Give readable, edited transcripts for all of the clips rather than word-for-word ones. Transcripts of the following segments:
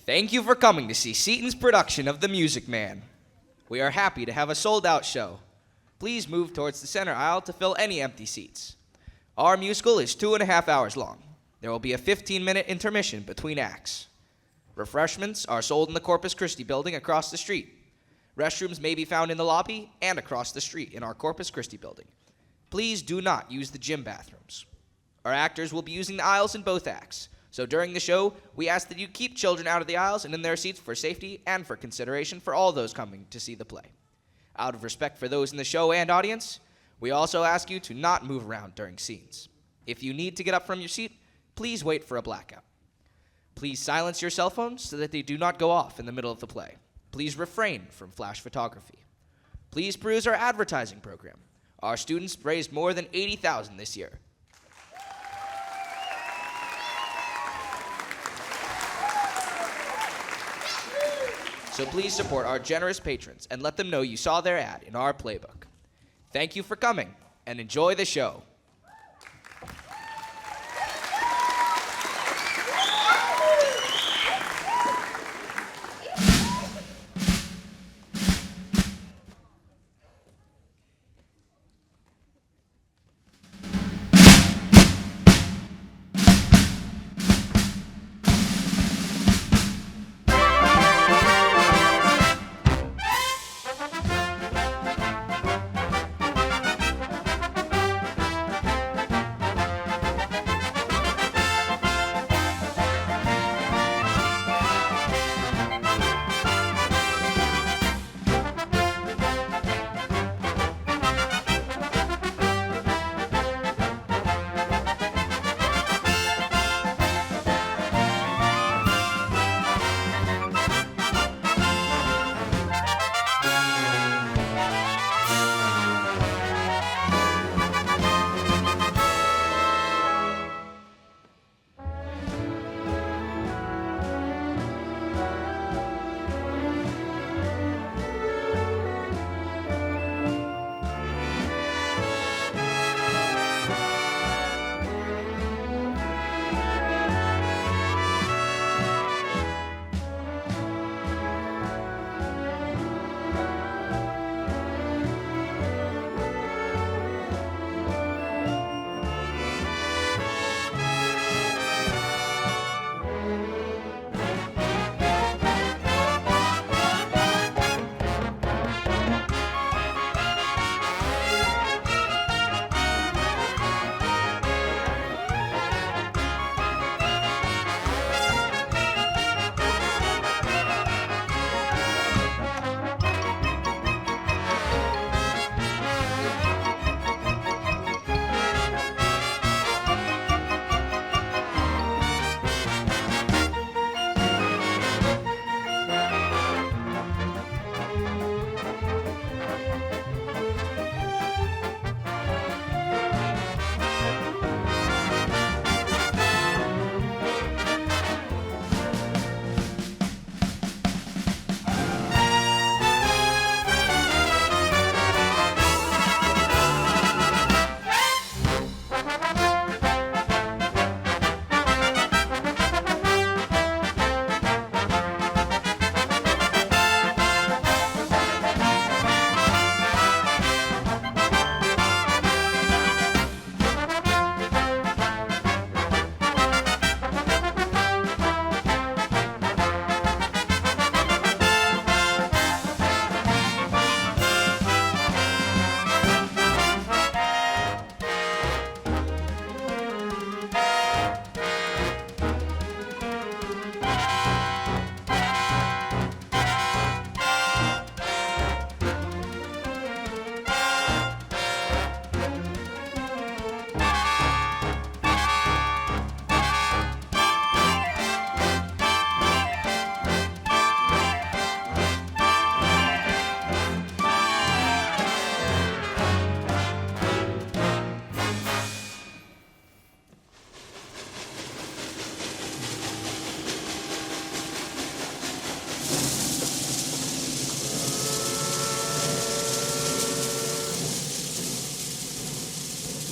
Thank you for coming to see Seton's production of The Music Man. We are happy to have a sold-out show. Please move towards the center aisle to fill any empty seats. Our musical is 2.5 hours long. There will be a 15-minute intermission between acts. Refreshments are sold in the Corpus Christi building across the street. Restrooms may be found in the lobby and across the street in our Corpus Christi building. Please do not use the gym bathrooms. Our actors will be using the aisles in both acts, so during the show, we ask that you keep children out of the aisles and in their seats for safety and for consideration for all those coming to see the play. Out of respect for those in the show and audience, we also ask you to not move around during scenes. If you need to get up from your seat, please wait for a blackout. Please silence your cell phones so that they do not go off in the middle of the play. Please refrain from flash photography. Please peruse our advertising program. Our students raised more than $80,000 this year. So please support our generous patrons and let them know you saw their ad in our playbook. Thank you for coming, and enjoy the show.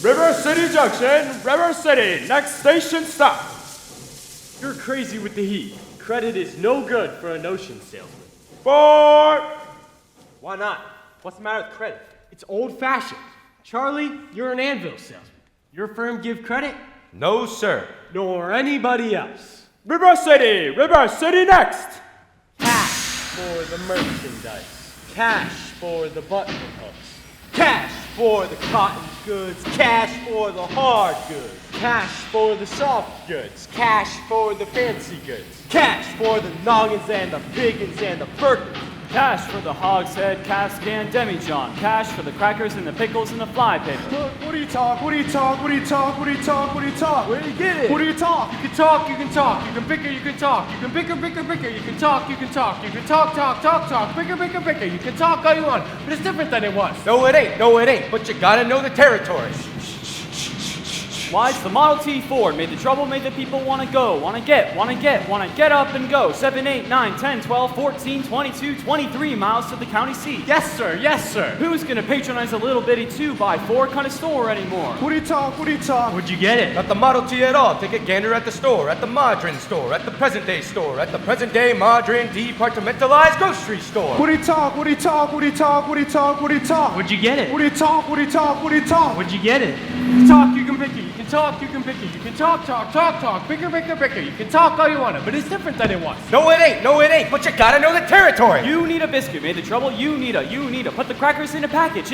River City Junction, River City, next station stop. You're crazy with the heat. credit is no good for a notion salesman. Board! Why not? What's the matter with credit? It's old-fashioned. Charlie, you're an anvil salesman. Your firm give credit? No, sir. Nor anybody else. River City next! Cash for the merchandise. Cash for the button hooks. Cash for the cotton goods. Cash for the hard goods. Cash for the soft goods. Cash for the fancy goods. Cash for the noggins and the biggins and the burgers. Cash for the hogshead, cask and demijohn. Cash for the crackers and the pickles and the fly paper. What do you talk? What do you talk? What do you talk? What do you talk? What do you talk? Where do you get it? What do you talk? You can talk, you can talk. You can bicker, you can talk. You can bicker, bicker, bicker. You can talk, you can talk. You can talk, talk, talk, talk. Bicker, bicker, bicker. You can talk all you want, but it's different than it was. No, it ain't. But you gotta know the territory. Why, it's the Model T Ford. Made the trouble, made the people want to go. Want to get up and go. 7, 8, 9, 10, 12, 14, 22, 23 miles to the county seat. Yes, sir, yes, sir. Who's going to patronize a little bitty 2x4 kind of store anymore? What do you talk? What do you talk? Where'd you get it? Not the Model T at all. Take a gander at the store, at the modern store, at the present day store, at the present day modern departmentalized grocery store. What do you talk? What do you talk? What do you talk? What do you talk? What do you talk? Where'd you get it? What do you talk? What do you talk? What do you talk? Where'd you get it? You can talk, you can bicker. You can talk, you can bicker. You can talk, talk, talk, talk. Bicker, bicker, bicker. You can talk all you want, but it's different than it was. No, it ain't. But you gotta know the territory. You need a biscuit. Made the trouble, you need a. Put the crackers in a package.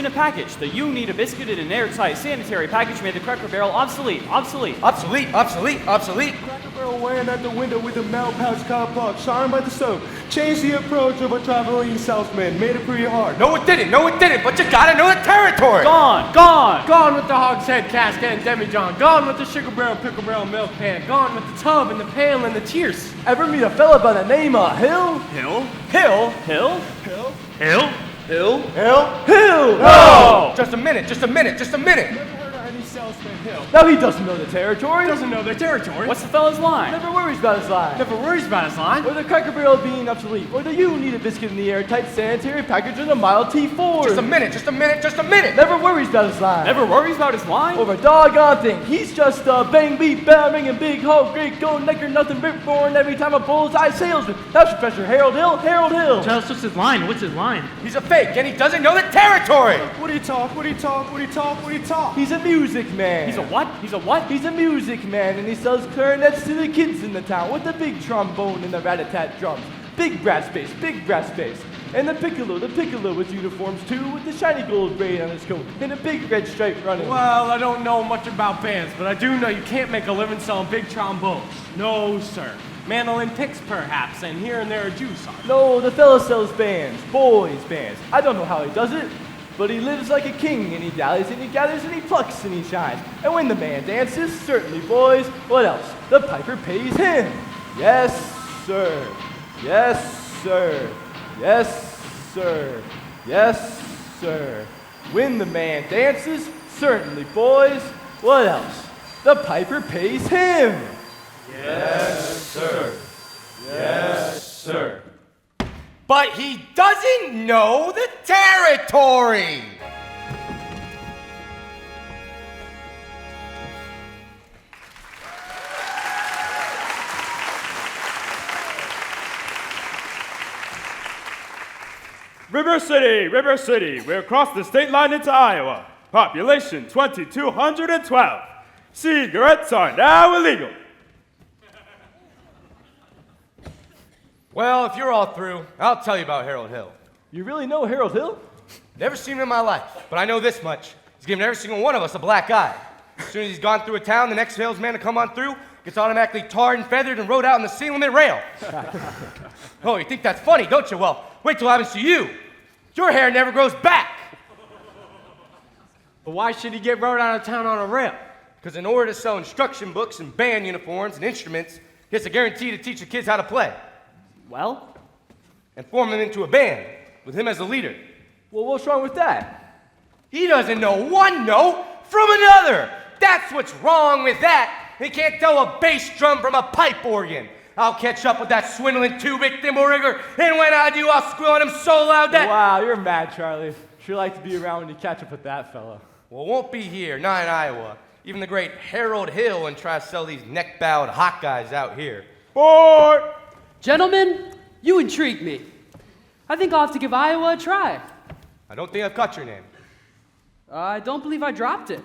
The you need a biscuit in an airtight sanitary package. Made the Cracker Barrel obsolete. Obsolete. Cracker Barrel weighing at the window with a metal pouch cop box, shine by the soap. Change the approach of a traveling salesman. Made it pretty hard. No, it didn't. But you gotta know the territory. Gone. Gone with the hogshead, cask and demijohn. Gone with the sugar barrel, pickle barrel, milk pan. Gone with the tub and the pail and the tears. Ever meet a fella by the name of Hill? Hill? No! Just a minute. Never heard of any salesman Hill. No, he doesn't know the territory. Doesn't know their territory. What's the fella's line? Never worries about his line. Never worries about his line. Or the Cracker Barrel being obsolete. Or the you need a biscuit in the airtight sanitary package in a Model T Ford. Just a minute. Never worries about his line. Never worries about his line? Over a doggone thing. He's just a bang, beat, bang, and big hog, great gold necker, nothing rip born every time a bullseye salesman. That's Professor Harold Hill. Tell us what's his line. What's his line? He's a fake, and he doesn't know the territory. What do you talk? What do you talk? What do you talk? What do you talk? He's a music man. He's a what? He's a music man, and he sells clarinets to the kids in the town with the big trombone and the rat-a-tat drums. Big brass bass. And the piccolo with uniforms too, with the shiny gold braid on his coat and a big red stripe running. Well, I don't know much about bands, but I do know you can't make a living selling big trombones. No, sir. Mandolin picks, perhaps, and here and there a Jew song. No, the fella sells bands, boys' bands. I don't know how he does it, but he lives like a king, and he dallies, and he gathers, and he plucks, and he shines. And when the man dances, certainly, boys, what else? The piper pays him. Yes, sir. When the man dances, certainly, boys, what else? The piper pays him. Yes, sir. But he doesn't know the territory. River City, we across the state line into Iowa. Population 2,212. Cigarettes are now illegal. Well, if you're all through, I'll tell you about Harold Hill. You really know Harold Hill? Never seen him in my life, but I know this much. He's given every single one of us a black eye. As soon as he's gone through a town, the next salesman to come on through gets automatically tarred and feathered and rode out on the speed limit rail. Oh, you think that's funny, don't you? Well, wait till it happens to you. Your hair never grows back. But why should he get rode out of town on a rail? Because in order to sell instruction books and band uniforms and instruments, he has a guarantee to teach the kids how to play. Well? And form them into a band, with him as the leader. Well, what's wrong with that? He doesn't know one note from another. That's what's wrong with that. He can't tell a bass drum from a pipe organ. I'll catch up with that swindling two-bit thimble rigger, and when I do, I'll squeal on him so loud that... Wow, you're mad, Charlie. Sure like to be around when you catch up with that fella. Well, it won't be here, not in Iowa. Even the great Harold Hill and try to sell these neck-bowed hot guys out here. Board! Gentlemen, you intrigue me. I think I'll have to give Iowa a try. I don't think I've caught your name. I don't believe I dropped it.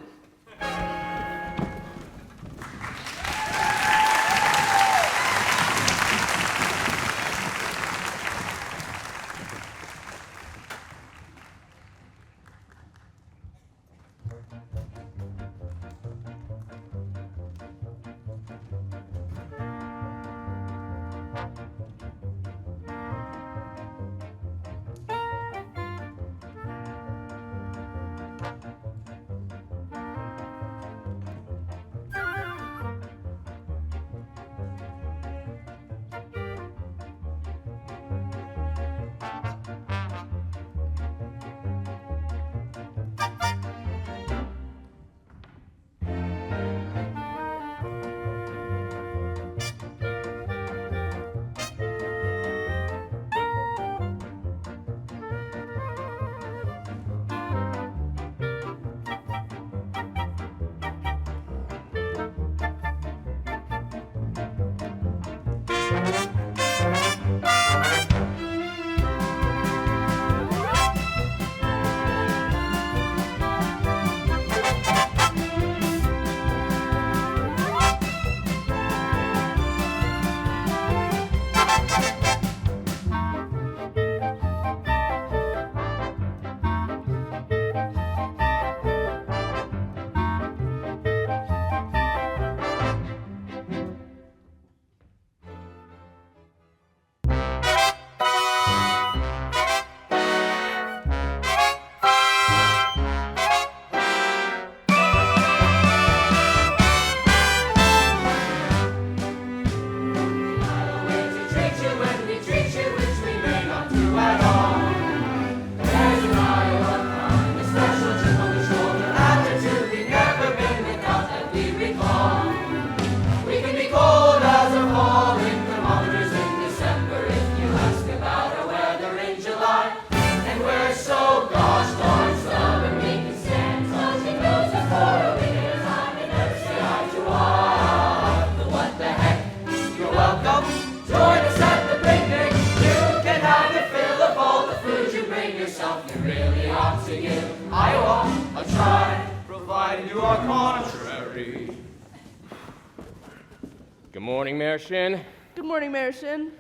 Good morning, Mayor Shin. Good morning, Mayor Shin.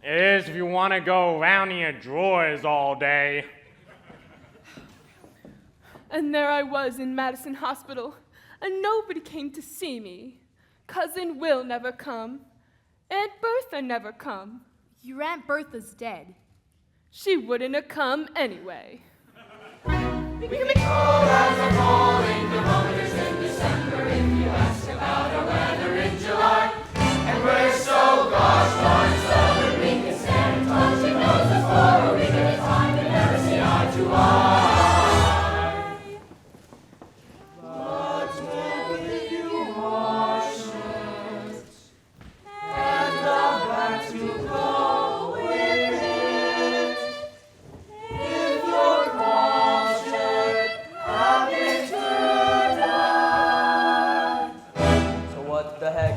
Is if you want to go round in your drawers all day. And there I was in Madison Hospital, and nobody came to see me. Cousin Will never come. Aunt Bertha never come. Your Aunt Bertha's dead. She wouldn't have come anyway. We can be cold as a falling thermometers in December if you ask about our weather in July. And we're so gosh darn stubborn we can stand touching noses for a week at a time and never see eye to eye. But when you wash it and the back to go with it, if you're cautious, have been turned on. So what the heck?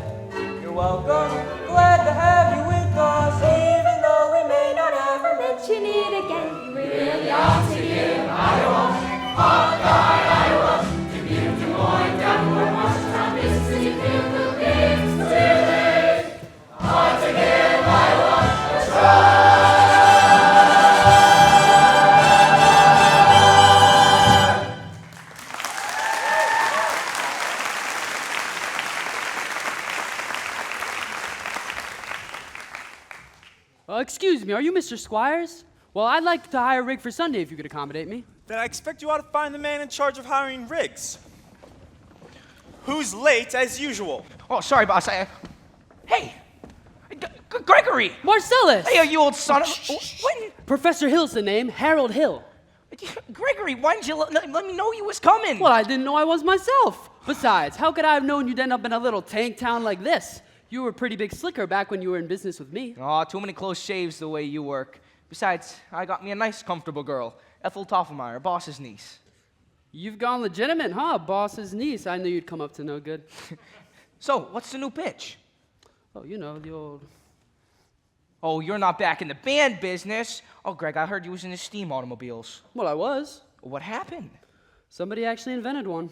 You're welcome. Glad to have you with us, even though we may not ever mention it again. You Really ought to give Iowa, Hawkeye, Iowa, Dubuque, Des Moines, Davenport, Marshalltown, Mississippi, Field, Gates, really ought to give Iowa a try. Excuse me, are you Mr. Squires? Well, I'd like to hire a rig for Sunday if you could accommodate me. Then I expect you ought to find the man in charge of hiring rigs. Who's late as usual? Oh, sorry, boss. Hey, Gregory. Marcellus! Hey, you old son of... What? Professor Hill's the name, Harold Hill. Gregory, why didn't you let me know you was coming? Well, I didn't know I was myself. Besides, how could I have known you'd end up in a little tank town like this? You were a pretty big slicker back when you were in business with me. Aw, too many close shaves the way you work. Besides, I got me a nice, comfortable girl, Ethel Toffelmeyer, boss's niece. You've gone legitimate, huh? Boss's niece. I knew you'd come up to no good. So, what's the new pitch? Oh, you know, the old... Oh, you're not back in the band business. Oh, Greg, I heard you was into steam automobiles. Well, I was. What happened? Somebody actually invented one.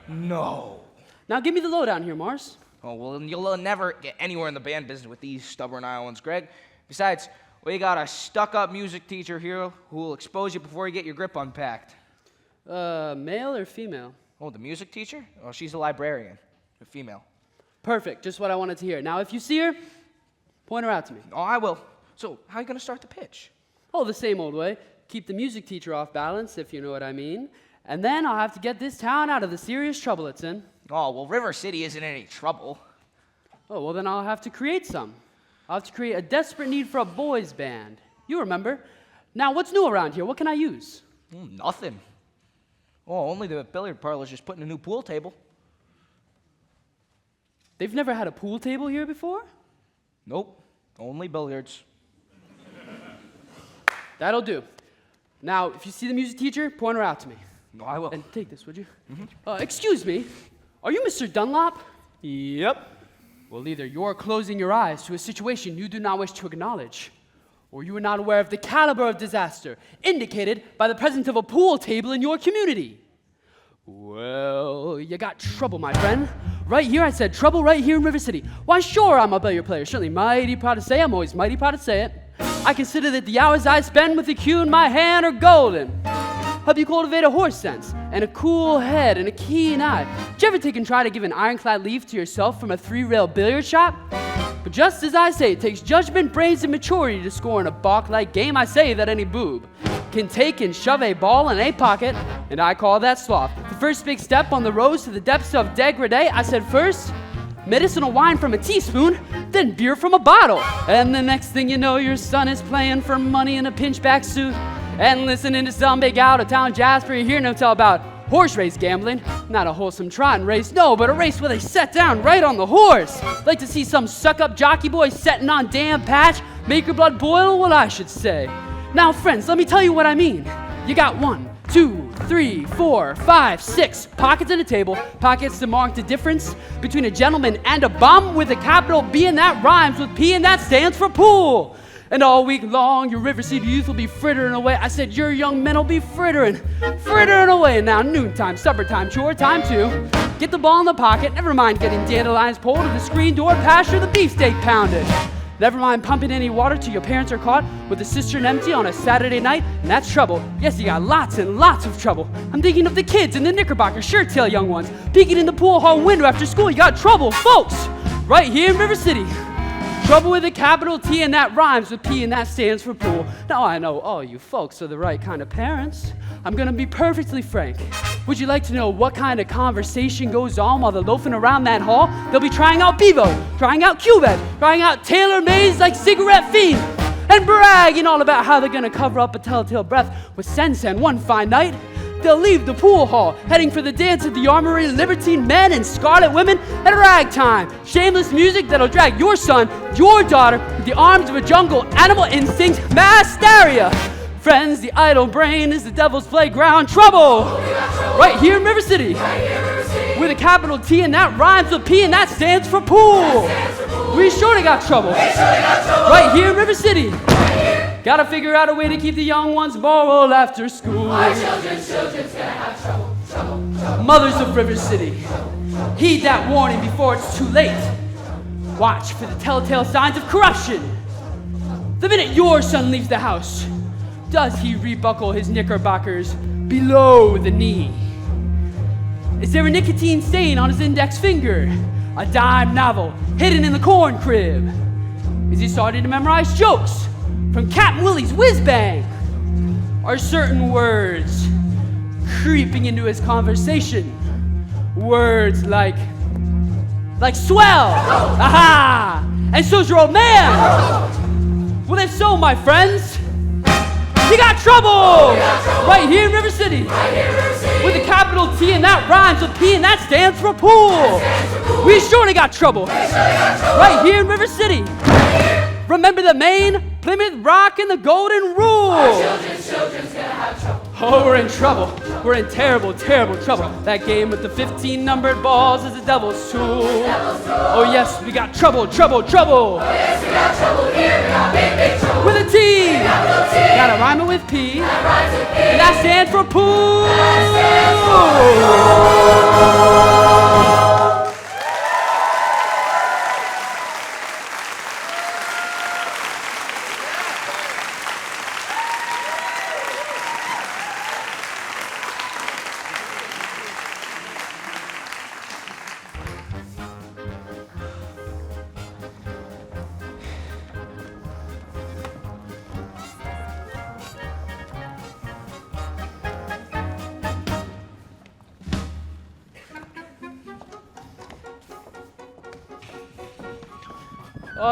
No. Now give me the lowdown here, Mars. Oh, well, you'll never get anywhere in the band business with these stubborn Iowans, Greg. Besides, we got a stuck-up music teacher here who will expose you before you get your grip unpacked. Male or female? Oh, the music teacher? Oh, she's a librarian. A female. Perfect, just what I wanted to hear. Now, if you see her, point her out to me. Oh, I will. So, how are you going to start the pitch? Oh, the same old way. Keep the music teacher off balance, if you know what I mean. And then I'll have to get this town out of the serious trouble it's in. Oh, well, River City isn't in any trouble. Oh, well, then I'll have to create some. I'll have to create a desperate need for a boys' band. You remember. Now, what's new around here? What can I use? Nothing. Oh, only the billiard parlor's just putting a new pool table. They've never had a pool table here before? Nope. Only billiards. That'll do. Now, if you see the music teacher, point her out to me. No, I will. And take this, would you? Excuse me. Are you Mr. Dunlop? Yep. Well, either you're closing your eyes to a situation you do not wish to acknowledge, or you are not aware of the caliber of disaster indicated by the presence of a pool table in your community. Well, you got trouble, my friend. Right here, I said trouble right here in River City. Why, sure, I'm a billiard player. Certainly mighty proud to say I'm always mighty proud to say it. I consider that the hours I spend with the cue in my hand are golden. Help you cultivate a horse sense, and a cool head, and a keen eye. Did you ever take and try to give an ironclad leaf to yourself from a 3-rail billiard shop? But just as I say, it takes judgment, brains, and maturity to score in a balk-like game. I say that any boob can take and shove a ball in a pocket, and I call that sloth. The first big step on the road to the depths of degradé, I said first, medicinal wine from a teaspoon, then beer from a bottle. And the next thing you know, your son is playing for money in a pinchback suit and listening to some big out-of-town jazz for you hearing him tell about horse race gambling. Not a wholesome trotting race, no, but a race where they set down right on the horse. Like to see some suck-up jockey boy setting on damn patch, make your blood boil, what I should say. Now, friends, let me tell you what I mean. You got 1, 2, 3, 4, 5, 6 pockets in a table, pockets to mark the difference between a gentleman and a bum with a capital B, and that rhymes with P, and that stands for pool. And all week long, your River City youth will be frittering away. I said your young men will be frittering away. And now noontime, supper time, chore time too. Get the ball in the pocket, never mind getting dandelions pulled to the screen door, pasture the beefsteak pounded. Never mind pumping any water till your parents are caught with the cistern empty on a Saturday night, and that's trouble. Yes, you got lots and lots of trouble. I'm thinking of the kids in the Knickerbocker shirt tail young ones, peeking in the pool hall window after school. You got trouble, folks, right here in River City. Trouble with a capital T, and that rhymes with P, and that stands for pool. Now I know all you folks are the right kind of parents. I'm gonna be perfectly frank. Would you like to know what kind of conversation goes on while they're loafing around that hall? They'll be trying out Bevo, trying out Cubed, trying out tailor-mades like Cigarette Fiend, and bragging all about how they're gonna cover up a telltale breath with Sen one fine night. They'll leave the pool hall, heading for the dance at the Armory, libertine men and scarlet women at ragtime. Shameless music that'll drag your son, your daughter, into the arms of a jungle animal instinct mass hysteria. Friends, the idle brain is the devil's playground. Trouble! Right here in River City. With a capital T, and that rhymes with P, and that stands for pool. We surely got trouble. Right here in River City. Gotta figure out a way to keep the young ones moral after school. My children's gonna have trouble. Mothers of River City, heed that warning before it's too late. Watch for the telltale signs of corruption. The minute your son leaves the house, does he rebuckle his knickerbockers below the knee? Is there a nicotine stain on his index finger? A dime novel hidden in the corn crib? Is he starting to memorize jokes from Captain Willie's Whiz Bang? Are certain words creeping into his conversation? Words like swell, aha, and so's your old man. Well, if so, my friends, you got trouble! Right here in River City. With a capital T, and that rhymes with P, and that stands for pool. We surely got trouble. Right here in River City. Remember the Maine, Plymouth Rock, and the Golden Rule. Our children's gonna have trouble. Oh, we're in trouble. We're in terrible, terrible trouble. That game with the 15 numbered balls is a devil's tool. Oh, yes, we got trouble, trouble, trouble. Oh, yes, we got trouble here. We got big, big trouble. With a T. Capital T. Gotta rhyme it with P. That rhymes with P. And that stands for pool. That stands for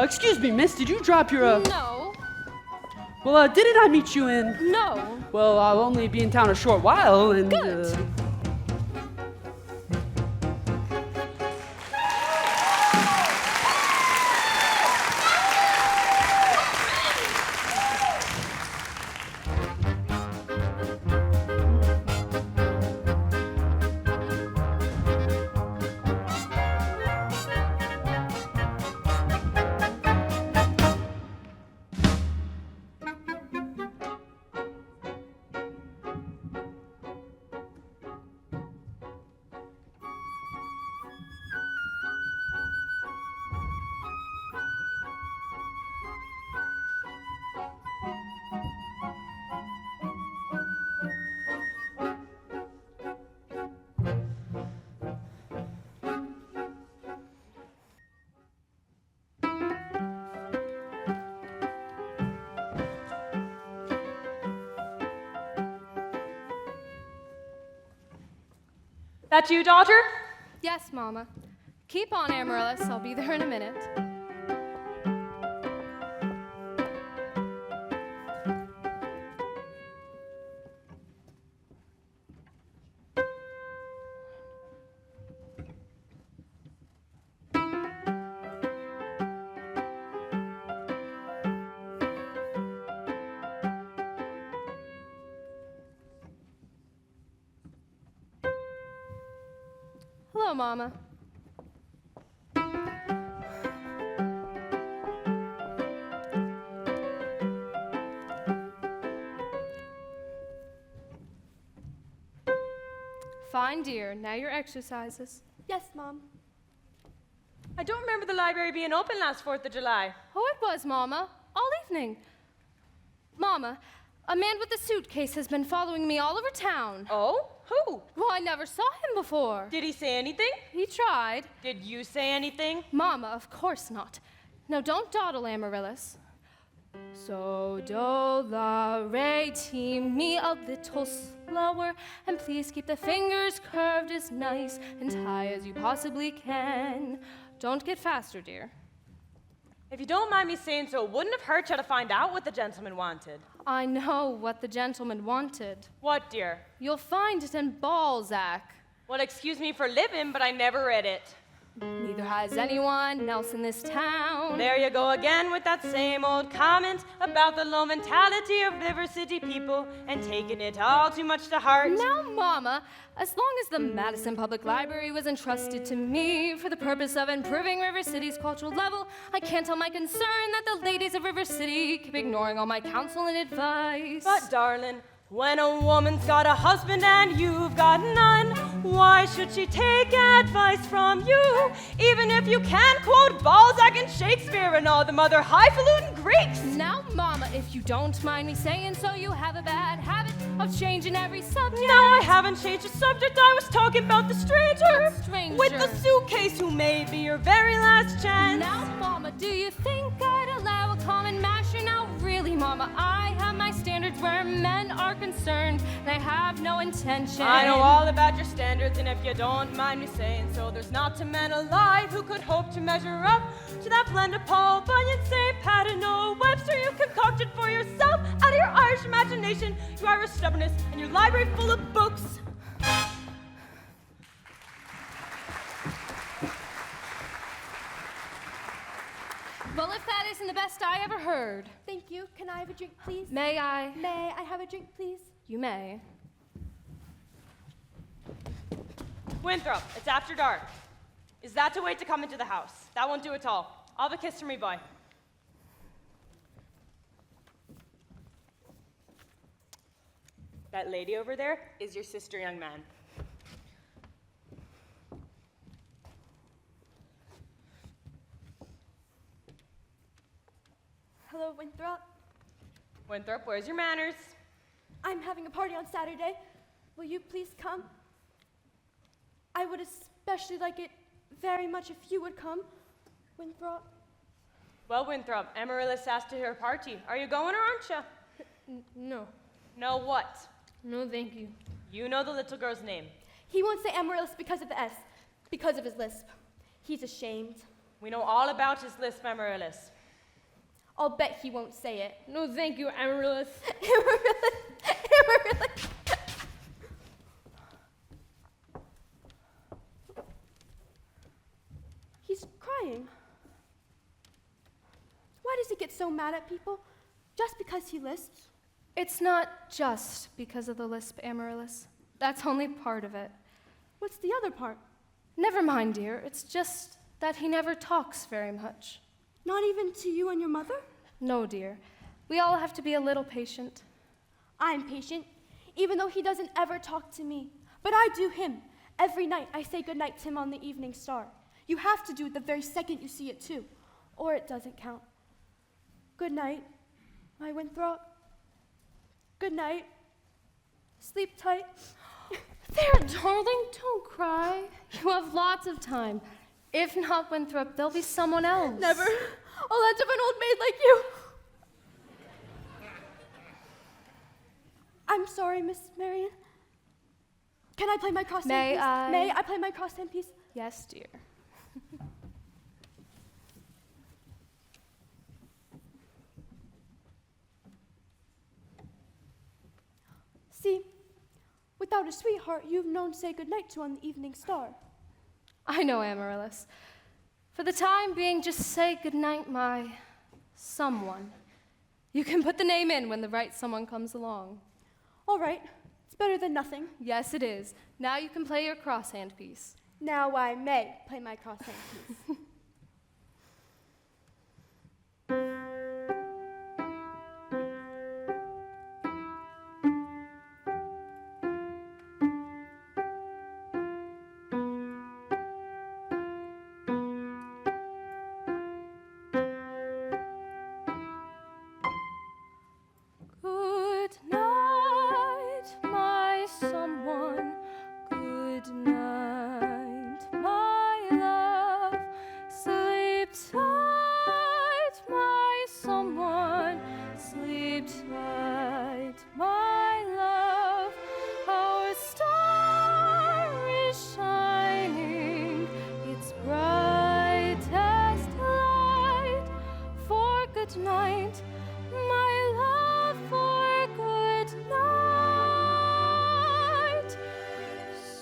Excuse me, miss, did you drop your, No. Well, didn't I meet you in? No. Well, I'll only be in town a short while, and, Good. That you, Dodger? Yes, Mama. Keep on, Amaryllis. I'll be there in a minute. Hello, Mama. Fine, dear. Now your exercises. Yes, Mom. I don't remember the library being open last 4th of July. Oh, it was, Mama. All evening. Mama, a man with a suitcase has been following me all over town. Oh? Who? Well, I never saw him before. Did he say anything? He tried. Did you say anything? Mama, of course not. Now, don't dawdle, Amaryllis. So, do, la, re, ti, mi, a little slower, and please keep the fingers curved as nice and high as you possibly can. Don't get faster, dear. If you don't mind me saying so, wouldn't have hurt you to find out what the gentleman wanted. I know what the gentleman wanted. What, dear? You'll find it in Balzac. Well, excuse me for living, but I never read it. Neither has anyone else in this town. There you go again with that same old comment about the low mentality of River City people and taking it all too much to heart. Now, Mama, as long as the Madison Public Library was entrusted to me for the purpose of improving River City's cultural level, I can't tell my concern that the ladies of River City keep ignoring all my counsel and advice. But, darling, when a woman's got a husband and you've got none, why should she take advice from you? Even if you can't quote Balzac and Shakespeare and all them other highfalutin Greeks. Now, Mama, if you don't mind me saying so, you have a bad habit of changing every subject. No, I haven't changed the subject. I was talking about the stranger. What stranger? With the suitcase who may be your very last chance. Now, Mama, do you think I'd allow a common masher? Now, really, Mama, I have my standards where men are concerned, and I have no intention. I know all about your standards, and if you don't mind me saying so, there's not a man alive who could hope to measure up to that blend of Paul Bunyan, St. Pat, and Noah Webster you concocted for yourself out of your Irish imagination, your Irish stubbornness, and your library full of books. Well, if that isn't the best I ever heard. Thank you. Can I have a drink, please? May I? May I have a drink, please? You may. Winthrop, it's after dark. Is that to wait to come into the house? That won't do at all. I'll have a kiss from me, boy. That lady over there is your sister, young man. Hello, Winthrop. Winthrop, where's your manners? I'm having a party on Saturday. Will you please come? I would especially like it very much if you would come, Winthrop. Well, Winthrop, Amaryllis asked to her party. Are you going or aren't you? No. No what? No, thank you. You know the little girl's name. He won't say Amaryllis because of the S, because of his lisp. He's ashamed. We know all about his lisp, Amaryllis. I'll bet he won't say it. No, thank you, Amaryllis. Amaryllis. He's crying. Why does he get so mad at people? Just because he lisps? It's not just because of the lisp, Amaryllis. That's only part of it. What's the other part? Never mind, dear. It's just that he never talks very much. Not even to you and your mother? No, dear. We all have to be a little patient. I'm patient, even though he doesn't ever talk to me. But I do him. Every night I say goodnight to him on the evening star. You have to do it the very second you see it too, or it doesn't count. Good night, my Winthrop. Good night. Sleep tight. There, darling, don't cry. You have lots of time. If not Winthrop, there'll be someone else. Never. I'll end up an old maid like you. I'm sorry, Miss Marion. Can I play my cross hand piece? May I play my cross hand piece? Yes, dear. See, without a sweetheart, you've known say goodnight to on the evening star. I know, Amaryllis. For the time being, just say goodnight, my someone. You can put the name in when the right someone comes along. All right. It's better than nothing. Yes, it is. Now you can play your crosshand piece. Now I may play my crosshand piece. Good night, my someone. Good night, my love. Sleep tight, my someone. Sleep tight, my love. Our star is shining, its brightest light. For good night, my love, for good night.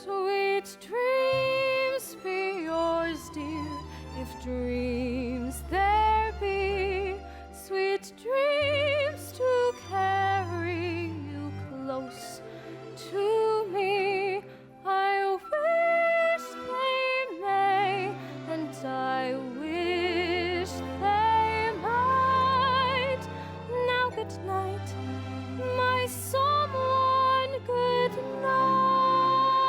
Sweet dreams be yours, dear, if dreams there be. Sweet dreams to carry you close to me. I wish they may, and I wish they might. Now good night, my someone, good night.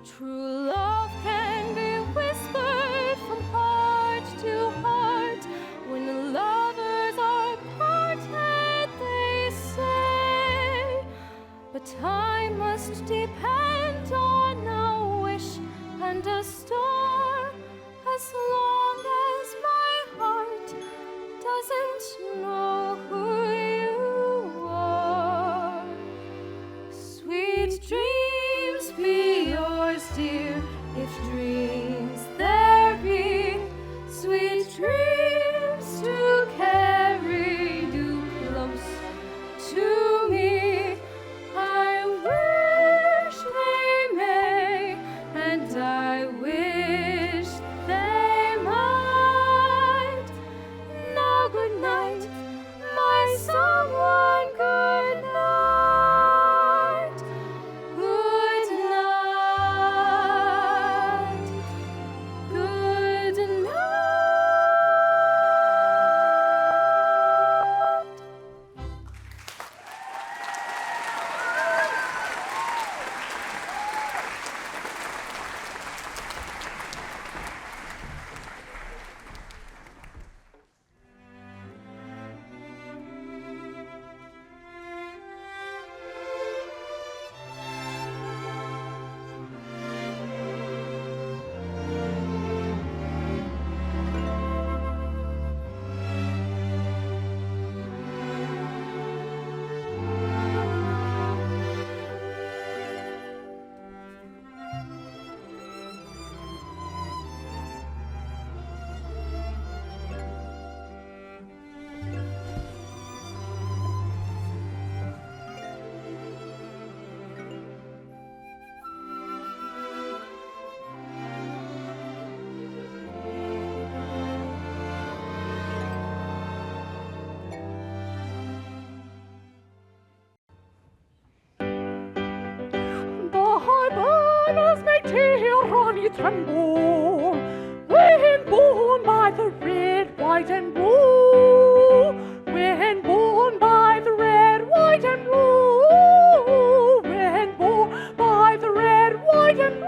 True love can be whispered from heart to heart. When lovers are parted, they say. But time must depend on a wish and a star. As long as my heart doesn't know who you are. Sweet dreams be yours, dear, if dreams there be. Sweet dreams to carry you close to me. I tremble when born by the red, white, and blue. When born by the red, white, and blue. When born by the red, white, and blue.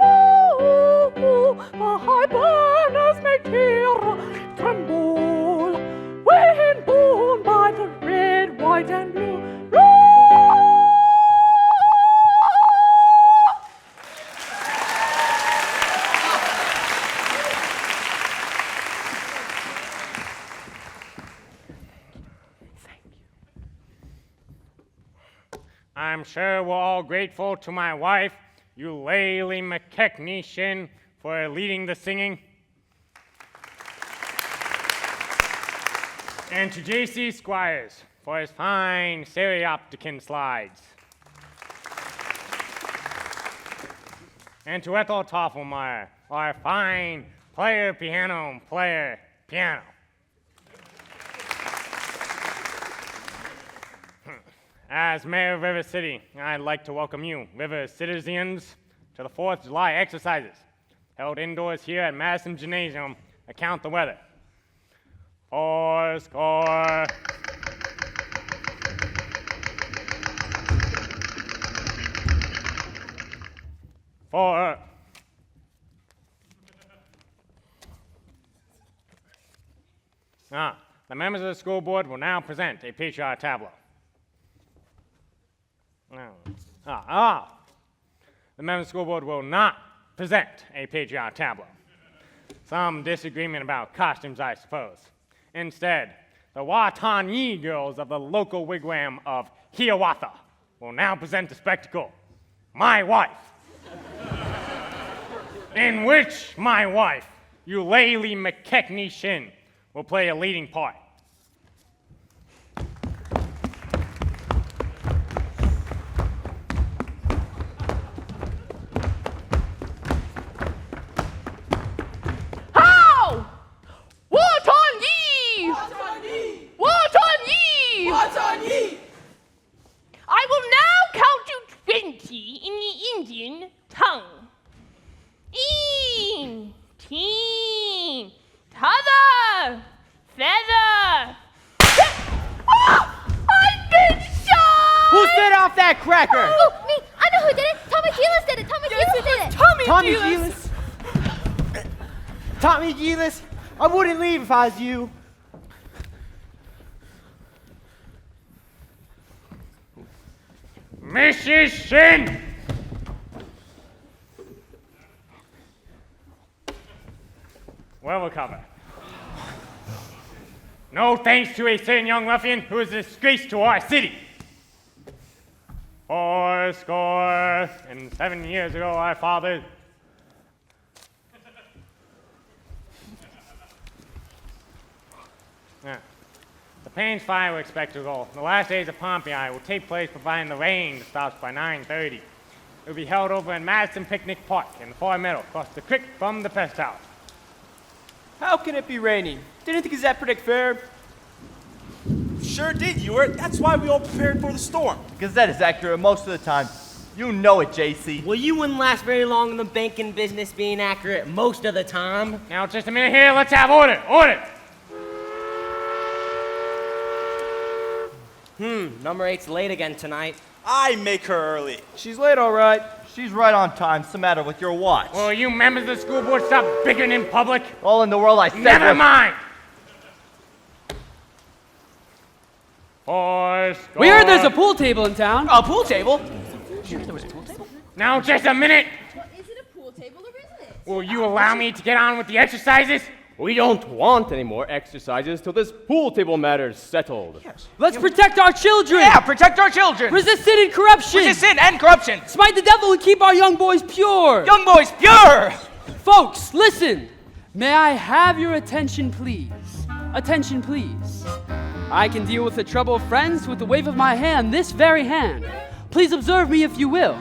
My banners make terror tremble when born by the red, white, and blue. I'm sure we're all grateful to my wife, Eulalie McKechnie, for leading the singing. And to J.C. Squires for his fine stereopticon slides. And to Ethel Toffelmeyer, our fine player piano. As Mayor of River City, I'd like to welcome you, River citizens, to the 4th of July exercises, held indoors here at Madison Gymnasium, Account the Weather. 4 score. Four. The members of the school board will now present a patriotic tableau. The members of the school board will not present a patriotic tableau. Some disagreement about costumes, I suppose. Instead, the Watanyi girls of the local wigwam of Hiawatha will now present the spectacle, My Wife, in which my wife, Eulalie McKechnie, will play a leading part. I will now count to 20 in the Indian tongue. Een, teen, t'other, feather. I've been shot! Who set off that cracker? Oh, me! I know who did it! Tommy Gillis did it! Tommy Gillis did it! Tommy Gillis? Tommy Gillis? I wouldn't leave if I was you. Mrs. Shin! Well, we'll cover. No thanks to a certain young ruffian who is a disgrace to our city. 7 years ago, I fathered. The Payne's fireworks spectacle, the last days of Pompeii, will take place providing the rain stops by 9:30. It will be held over in Madison Picnic Park in the far meadow, across the creek from the pest house. How can it be raining? Didn't the Gazette predict fair? Sure did, Ewart. That's why we all prepared for the storm. Gazette is accurate most of the time. You know it, JC. Well, you wouldn't last very long in the banking business being accurate most of the time. Now, just a minute here. Let's have order. Order. Number 8's late again tonight. I make her early. She's late, all right. She's right on time. What's the matter with your watch? Will you members of the school board stop bickering in public? All in the world, I said. Never mind. 4 score. We heard there's a pool table in town. A pool table? Now, just a minute. Is it a pool table or isn't it? Will you allow me to get on with the exercises? We don't want any more exercises till this pool table matter's settled. Yes. Let's protect our children. Yeah, protect our children. Resist sin and corruption. Resist sin and corruption. Smite the devil and keep our young boys pure. Young boys pure. Folks, listen. May I have your attention, please? Attention, please. I can deal with the trouble of friends with the wave of my hand, this very hand. Please observe me if you will.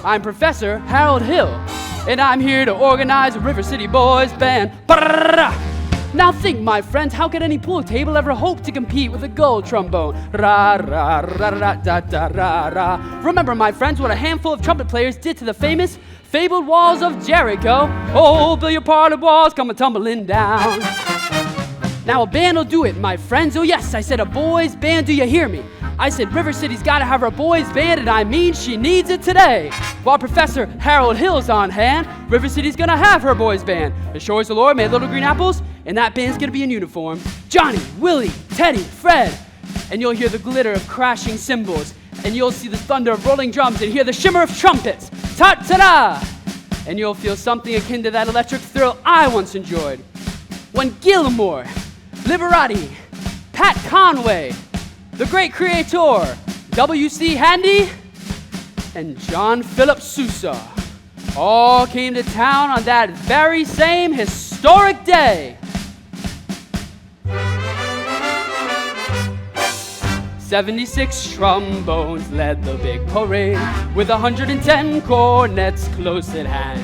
I'm Professor Harold Hill, and I'm here to organize a River City Boys band. Now think, my friends, how could any pool table ever hope to compete with a gold trombone? Ra ra ra ra da da ra ra. Remember, my friends, what a handful of trumpet players did to the famous, fabled walls of Jericho. Oh, billiard parlor walls come tumbling down. Now a band will do it, my friends. Oh yes, I said a boys band, do you hear me? I said River City's gotta have her boys band, and I mean she needs it today. While Professor Harold Hill's on hand, River City's gonna have her boys band. As sure as the Lord made little green apples, and that band's gonna be in uniform. Johnny, Willie, Teddy, Fred. And you'll hear the glitter of crashing cymbals, and you'll see the thunder of rolling drums, and hear the shimmer of trumpets. Ta-ta-da! And you'll feel something akin to that electric thrill I once enjoyed when Gilmore, Liberati, Pat Conway, the great creator, W.C. Handy, and John Philip Sousa all came to town on that very same historic day. 76 trombones led the big parade, with 110 cornets close at hand.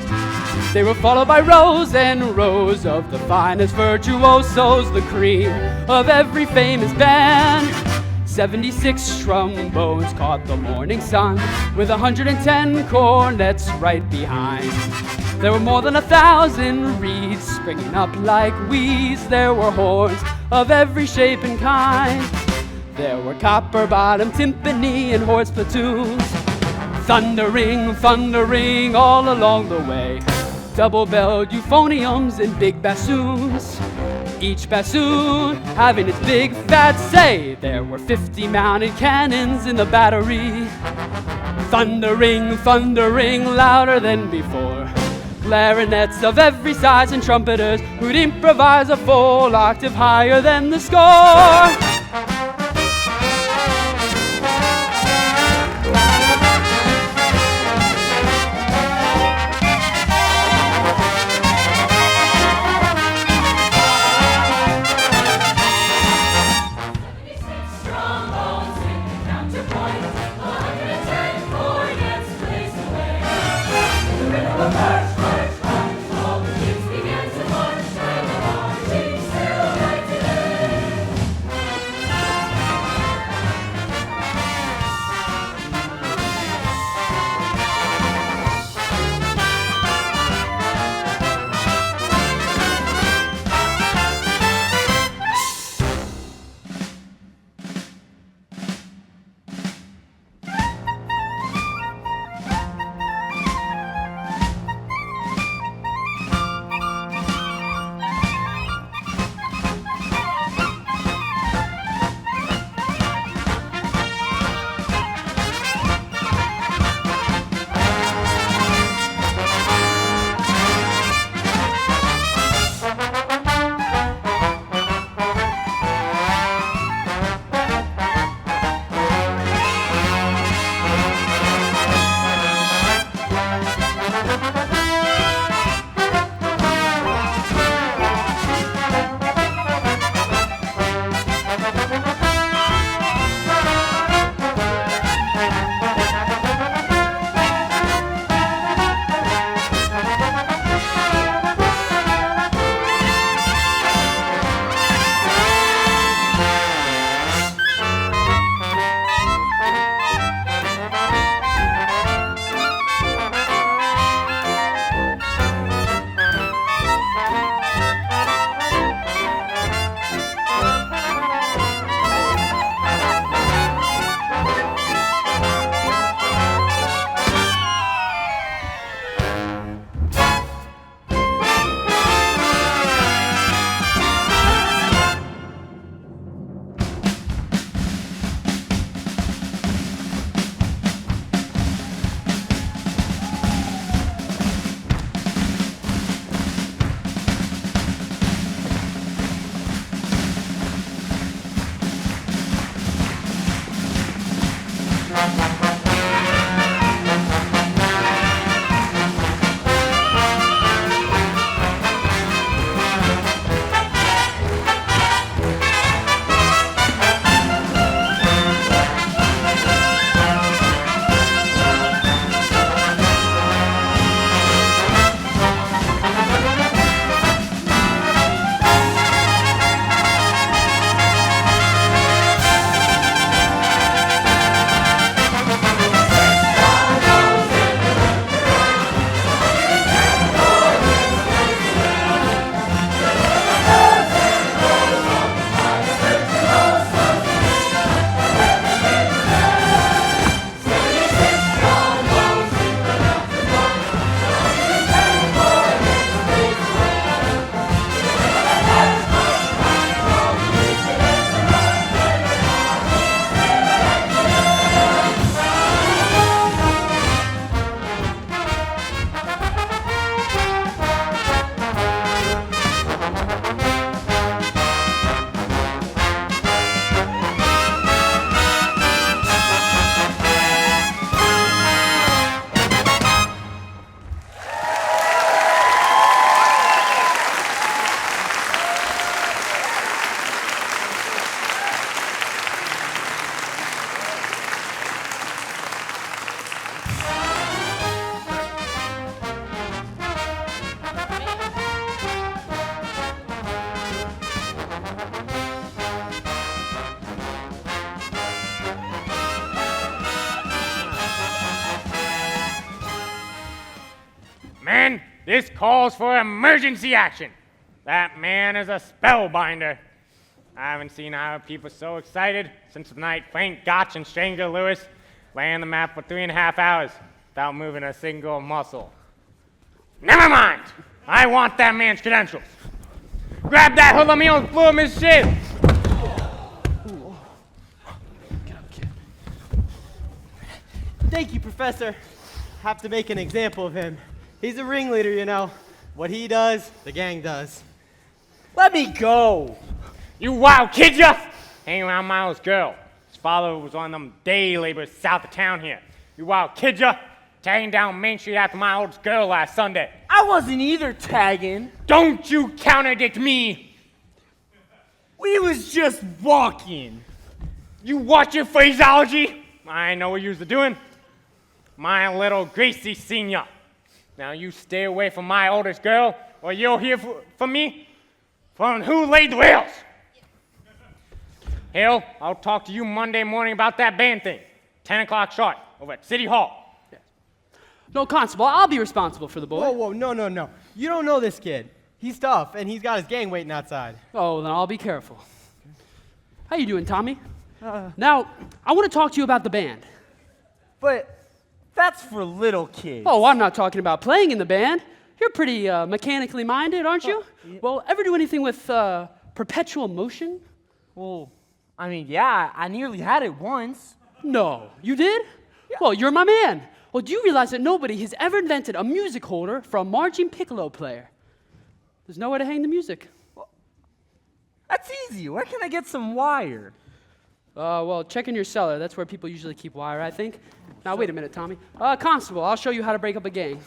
They were followed by rows and rows of the finest virtuosos, the cream of every famous band. 76 trombones caught the morning sun, with 110 cornets right behind. There were more than 1,000 reeds springing up like weeds. There were horns of every shape and kind. There were copper-bottom timpani and horse platoons, thundering, thundering all along the way. Double-belled euphoniums and big bassoons, each bassoon having its big fat say. There were 50 mounted cannons in the battery, thundering, thundering louder than before. Clarinets of every size and trumpeters who'd improvise a full octave higher than the score. This calls for emergency action. That man is a spellbinder. I haven't seen our people so excited since the night Frank Gotch and Stranger Lewis lay on the map for 3.5 hours without moving a single muscle. Never mind! I want that man's credentials. Grab that hoodlum and blow him his shit! Thank you, Professor. Have to make an example of him. He's a ringleader, you know. What he does, the gang does. Let me go! You wild kid, ya! Hanging around my old girl. His father was one of them day laborers south of town here. You wild kid, ya! Tagging down Main Street after my old girl last Sunday. I wasn't either tagging. Don't you contradict me! We was just walking. You watch your phraseology? I know what you're doing. My little Gracie Senior. Now you stay away from my oldest girl, or you'll hear from me from who laid the rails. Hale, I'll talk to you Monday morning about that band thing. 10 o'clock sharp, over at City Hall. No, Constable, I'll be responsible for the boy. Whoa, no. You don't know this kid. He's tough, and he's got his gang waiting outside. Oh, then I'll be careful. How you doing, Tommy? Now, I want to talk to you about the band. But that's for little kids. Oh, I'm not talking about playing in the band. You're pretty mechanically minded, aren't you? Well, ever do anything with perpetual motion? Well, I mean, yeah, I nearly had it once. No, you did? Yeah. Well, you're my man. Well, do you realize that nobody has ever invented a music holder for a marching piccolo player? There's nowhere to hang the music. Well, that's easy. Where can I get some wire? Well, check in your cellar. That's where people usually keep wire, I think. Now, wait a minute, Tommy. Constable, I'll show you how to break up a gang.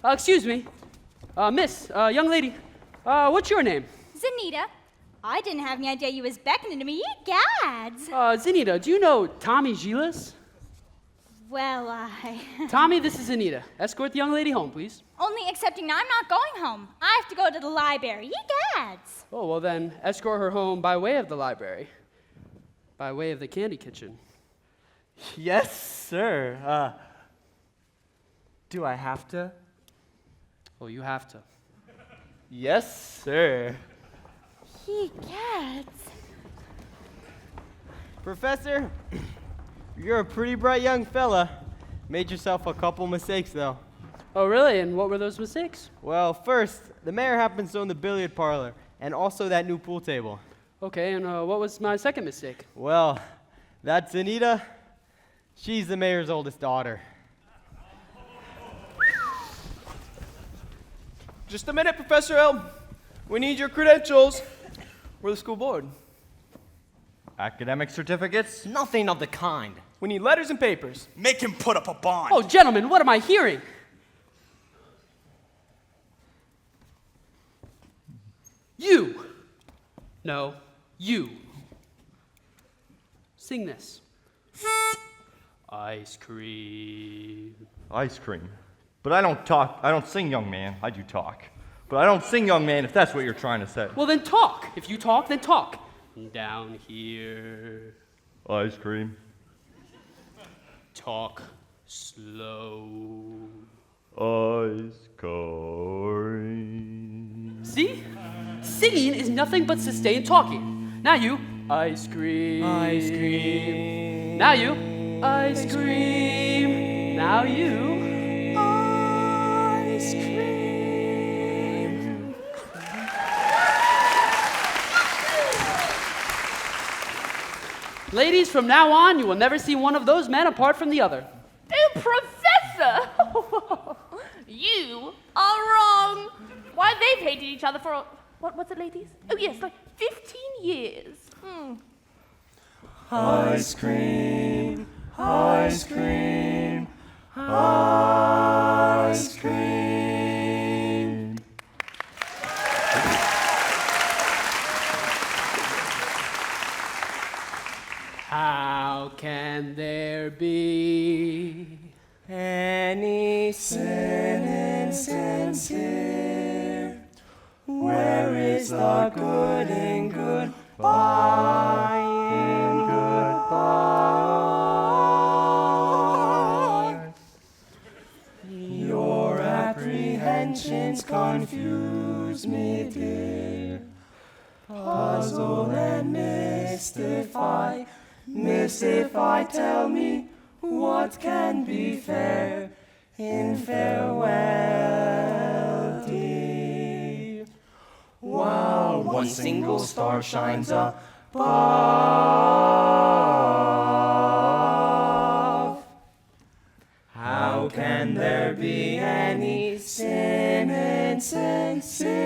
Excuse me. Miss, young lady, what's your name? Zanita. I didn't have any idea you was beckoning to me. Gads. Zanita, do you know Tommy Gilas? Well, Tommy, this is Anita. Escort the young lady home, please. Only excepting I'm not going home. I have to go to the library. Gads. Oh, well then, escort her home by way of the library. By way of the candy kitchen. Yes, sir. Do I have to? Oh, you have to. Yes, sir. Gads. Professor, you're a pretty bright young fella. Made yourself a couple mistakes, though. Oh, really? And what were those mistakes? Well, first, the mayor happens to own the billiard parlor and also that new pool table. Okay, and what was my second mistake? Well, that's Anita. She's the mayor's oldest daughter. Just a minute, Professor L. We need your credentials. We're the school board. Academic certificates? Nothing of the kind. We need letters and papers. Make him put up a bond. Oh, gentlemen, what am I hearing? You. No, you. Sing this. Ice cream. Ice cream. But I don't talk. I don't sing, young man. I do talk. But I don't sing, young man, if that's what you're trying to say. Well, then talk. If you talk, then talk. Down here. Ice cream. Talk slow. Ice cream. See? Singing is nothing but sustained talking. Now you. Ice cream. Ice cream. Now you. Ice cream. Now you. Ice cream. Ladies, from now on, you will never see one of those men apart from the other. Oh, Professor! You are wrong. Why, they've hated each other for, what's it, ladies? Oh, yes, like 15 years. Ice cream, ice cream, ice cream. How can there be any sin insincere? Where is the good in goodbye? In goodbye. Your apprehension questions confuse me, dear. Puzzle and mystify, tell me what can be fair in farewell, dear. While one single star shines above, how can there be any sin insincere?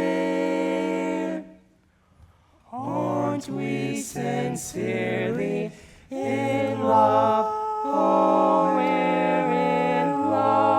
Aren't we sincerely in love? Oh, we're in love.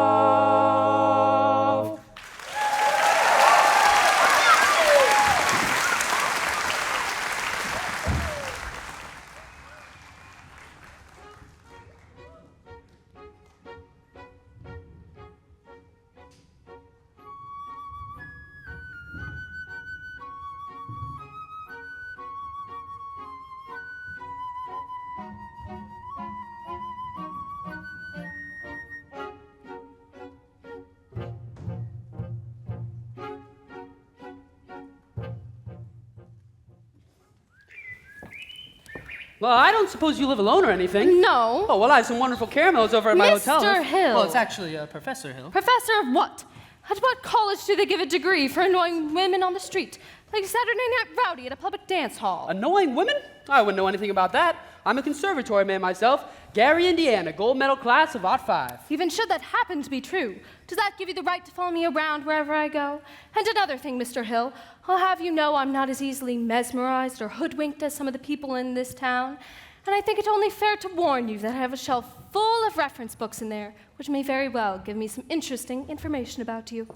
Well, I don't suppose you live alone or anything. No. Oh, well, I have some wonderful caramels over at my hotel. Mr. Hill. Well, it's actually Professor Hill. Professor of what? At what college do they give a degree for annoying women on the street? Like Saturday Night Rowdy at a public dance hall. Annoying women? I wouldn't know anything about that. I'm a conservatory man myself. Gary, Indiana, gold medal class of Ot 5. Even should that happen to be true, does that give you the right to follow me around wherever I go? And another thing, Mr. Hill, I'll have you know I'm not as easily mesmerized or hoodwinked as some of the people in this town. And I think it only fair to warn you that I have a shelf full of reference books in there, which may very well give me some interesting information about you.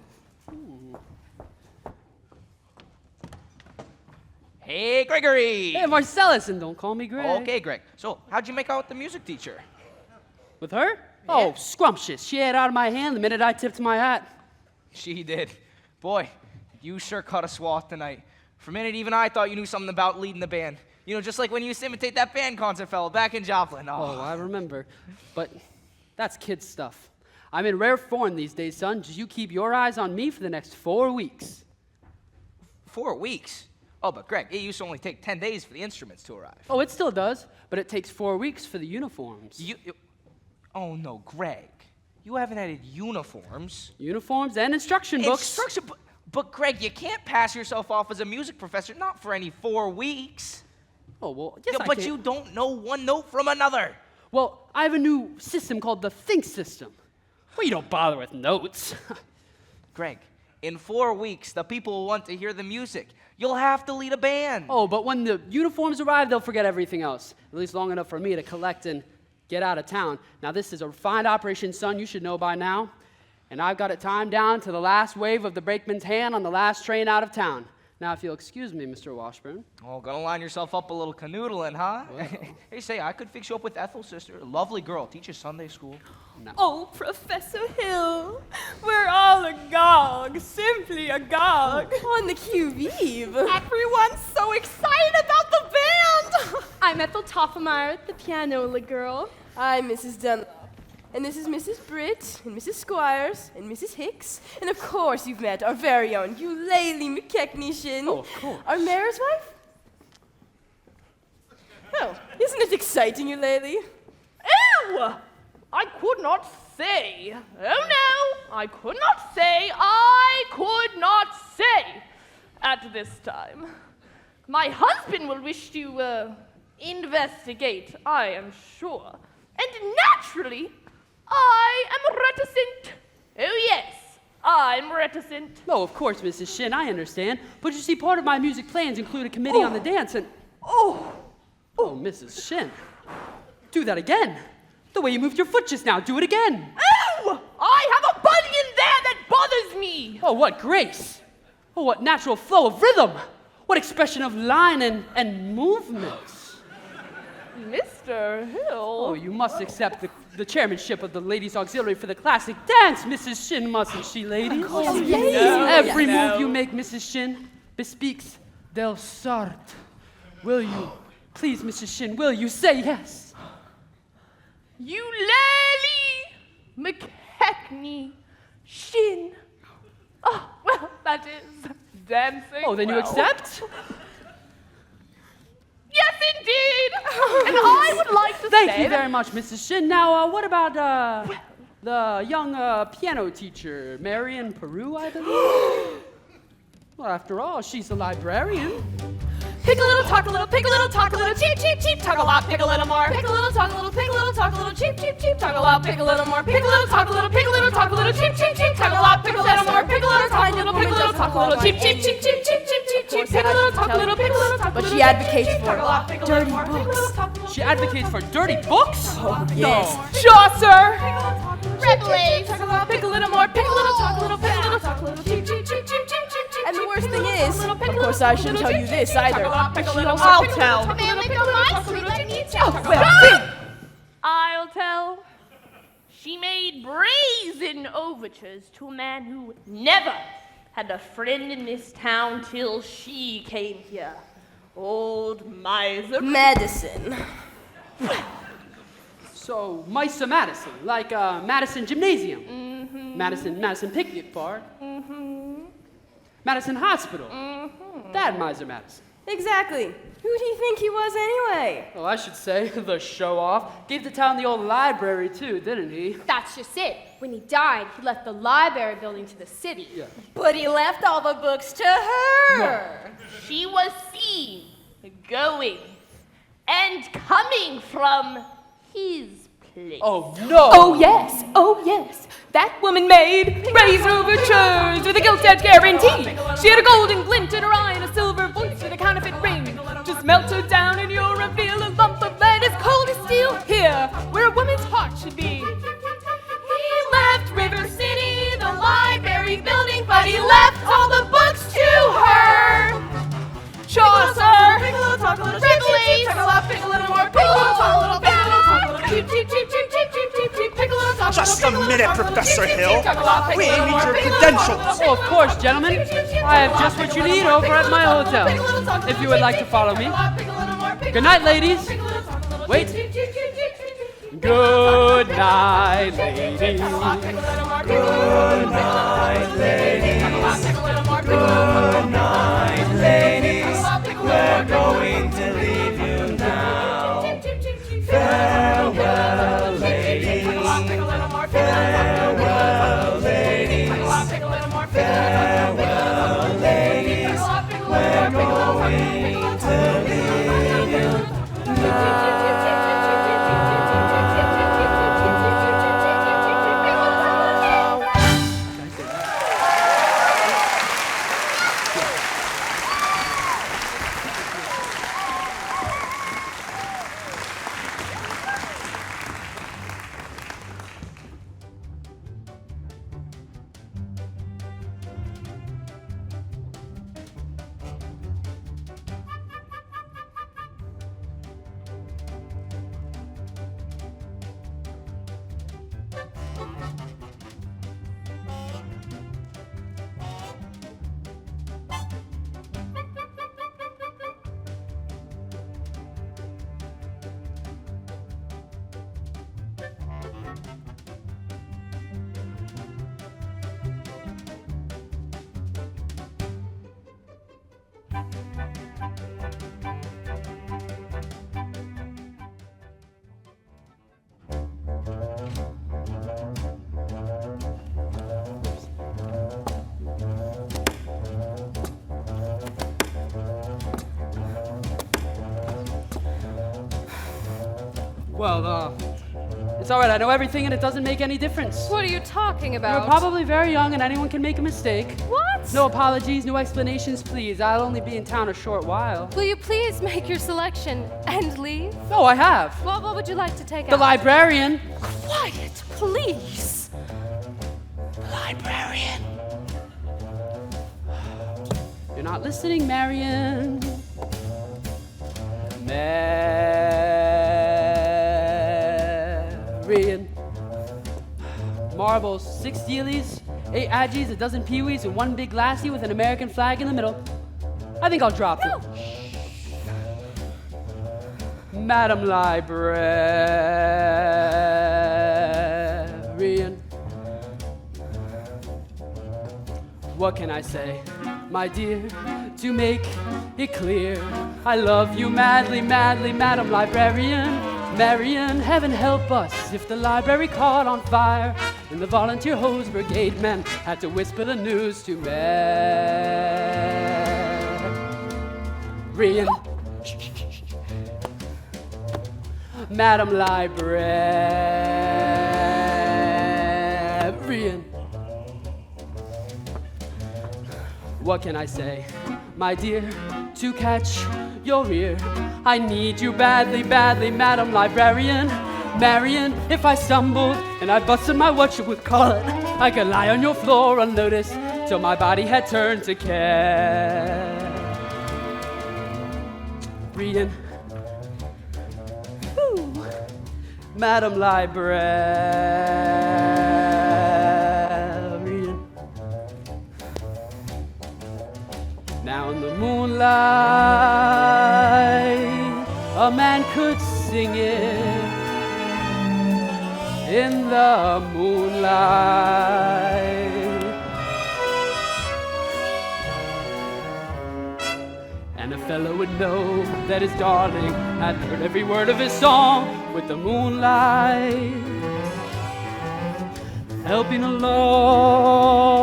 Hey, Gregory! Hey, Marcellus, and don't call me Greg. Okay, Greg. So, how'd you make out with the music teacher? With her? Oh, scrumptious. She ate out of my hand the minute I tipped my hat. She did. Boy, you sure cut a swath tonight. For a minute, even I thought you knew something about leading the band. You know, just like when you used to imitate that band concert fellow back in Joplin. Oh, I remember. But that's kid stuff. I'm in rare form these days, son. Just you keep your eyes on me for the next 4 weeks. 4 weeks? Oh, but Greg, it used to only take 10 days for the instruments to arrive. Oh, it still does, but it takes 4 weeks for the uniforms. Oh, no, Greg. You haven't added uniforms. Uniforms and instruction books. But Greg, you can't pass yourself off as a music professor, not for any 4 weeks. Oh, well, yes, I But can. you don't know one note from another. Well, I have a new system called the Think System. Well, you don't bother with notes. Greg, in 4 weeks, the people will want to hear the music. You'll have to lead a band. Oh, but when the uniforms arrive, they'll forget everything else. At least long enough for me to collect and get out of town. Now, this is a refined operation, son. You should know by now. And I've got it timed down to the last wave of the brakeman's hand on the last train out of town. Now, if you'll excuse me, Mr. Washburn. Oh, gonna line yourself up a little canoodling, huh? Hey, say, I could fix you up with Ethel's sister. A lovely girl. Teaches Sunday school. No. Oh, Professor Hill, we're all agog, simply agog. On the qui-vive. Everyone's so excited about the band. I'm Ethel Toffemeyer, the pianola girl. I'm Mrs. Dunlop. And this is Mrs. Britt, and Mrs. Squires, and Mrs. Hicks. And of course you've met our very own Eulalie McKechnie. Oh, of course. Our mayor's wife? Oh, isn't it exciting, Eulalie? Ew! I could not say. Oh no, I could not say. I could not say at this time. My husband will wish to investigate, I am sure. And naturally, I am reticent. Oh yes, I'm reticent. Oh, of course, Mrs. Shin, I understand. But you see, part of my music plans include a committee on the dance and... Oh, Mrs. Shin. Do that again. The way you moved your foot just now, do it again. Oh, I have a bunion there that bothers me. Oh, what grace. Oh, what natural flow of rhythm. What expression of line and movement. Mr. Hill. Oh, you must accept the chairmanship of the Ladies' Auxiliary for the classic dance, Mrs. Shin, mustn't she, ladies? Every move you make, Mrs. Shin, bespeaks del sort. Will you, please, Mrs. Shin, will you say yes? Eulalie McKechnie Shin. Oh, That is dancing. Oh, then you well. accept? Yes, indeed. And I would like to Thank say you that- very much, Mrs. Shin. Now, what about the young piano teacher, Marion Peru, I believe? Well, after all, she's a librarian. Pick a little, talk a little, pick a little, talk a little, cheap, cheap, cheap, talk a lot, pick a little more. Pick a little, talk a little, pick a little, talk a little, cheap, cheap, cheap, Talk a lot, pick a little more. Pick a little, talk a little, pick a little, talk a little, cheap, cheap, cheap, talk a lot, pick a little more. Pick a little, talk a little, pick a little, talk a little, cheap, cheap, cheap, cheap, cheap, cheap, cheap, cheap. Pick a little, talk a little, pick a little, talk a But little. she advocates cheap, cheap, for talk a lot, pick a little more. Pick a little, talk a little. She advocates for dirty books? Yes. Chaucer. Rabelais. Pick a little more. Pick a little, talk a little, pick a little, talk a little, cheap, cheap, cheap, cheap, cheap, cheap, cheap. And the worst thing is, of course I shouldn't tell you this either. I'll tell. Family from my street, let me tell. I'll tell. She made brazen overtures to a man who never had a friend in this town till she came here. Old miser. Medicine. So, Miser Madison, like Madison Gymnasium. Madison Picnic Park. Madison Hospital. That Miser Madison. Exactly. Who do you think he was anyway? Well, I should say, the show-off. Gave the town the old library, too, didn't he? That's just it. When he died, he left the library building to the city. Yeah. But he left all the books to her. She was seen going and coming from his place. Oh, no! Oh, yes. Oh, yes. That woman made razor overtures with a gilt edge guarantee. She had a golden glint in her eye and a silver voice with a counterfeit ring. Just melt her down and you'll reveal a lump of lead as cold as steel here, where a woman's heart should be. He left River City, the library building, but he left all the books to her. Chaucer. Pick a little, talk a little, cheap, cheap, cheap, talk a lot, pick a little more, pick a little, talk a little, pick a little, talk a little, cheap, cheap, cheap, cheap, cheap, cheap, cheap, cheap, pick a little, talk a little, Just a minute, Professor Hill. We need need your credentials. Oh, of course, gentlemen. I have just what you need over at my hotel. If you would like to follow me. Good night, ladies. Wait. Good night, ladies. Good night, ladies. Good night, ladies. We're going to leave you now. Farewell, ladies. Farewell, ladies. Farewell, ladies. We're going to leave you now. Well, it's all right. I know everything, and it doesn't make any difference. What are you talking You're about? probably very young, and anyone can make a mistake. What? No apologies, no explanations, please. I'll only be in town a short while. Will you please make your selection and leave? Oh, I have. What would you like to take The out? librarian. Quiet, please. Librarian. You're not listening, Marion. Marion. Marbles, 6 steelies, 8 adgies, a dozen peewees, and 1 big lassie with an American flag in the middle. I think I'll drop it. Madam Librarian. What can I say, my dear, to make it clear? I love you madly, madly, Madam Librarian. Marian, heaven help us if the library caught on fire and the volunteer hose brigade men had to whisper the news to Marian. Madam Librarian. What can I say, my dear, to catch your ear? I need you badly, badly, Madam Librarian. Marian, if I stumbled and I busted my what you would call it, I could lie on your floor unnoticed till my body had turned to carrion. Madam Librarian. Now in the moonlight, a man could sing it. In the moonlight, and a fellow would know that his darling had heard every word of his song with the moonlight helping along.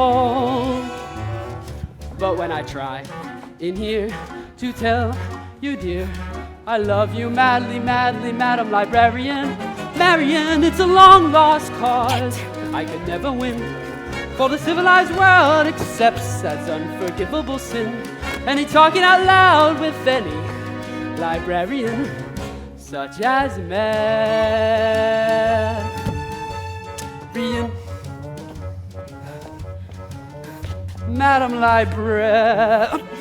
But when I try in here to tell you, dear, I love you madly, madly, Madam Librarian. Marian, it's a long lost cause I could never win, for the civilized world accepts as unforgivable sin any talking out loud with any librarian such as Marian. Madam Librarian.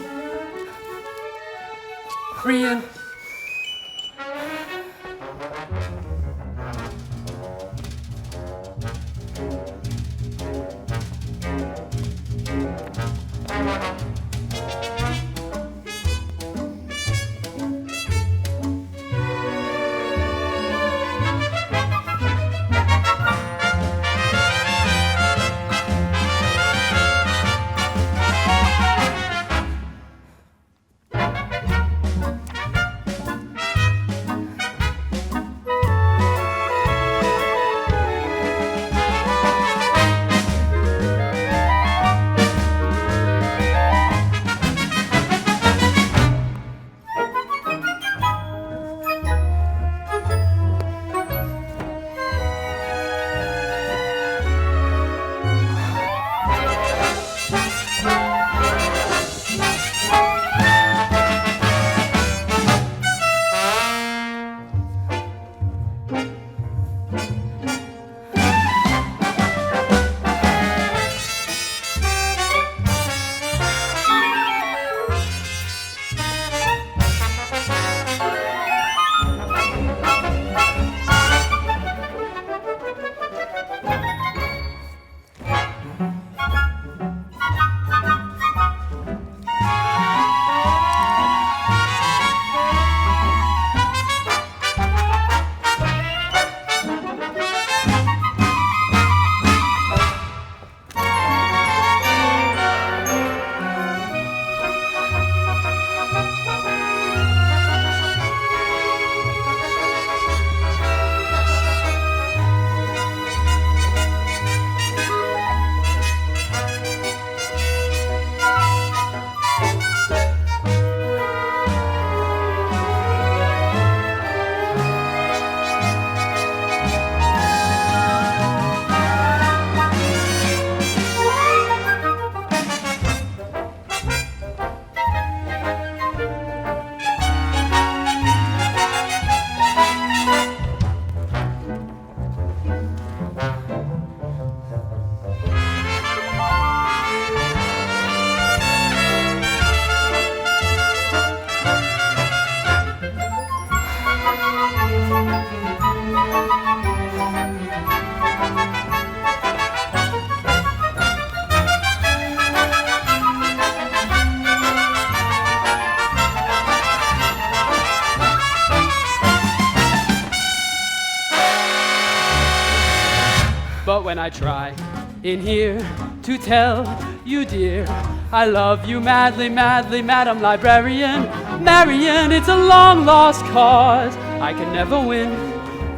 But when I try in here to tell you dear. I love you madly, madly, Madam Librarian. Marian, it's a long lost cause I can never win.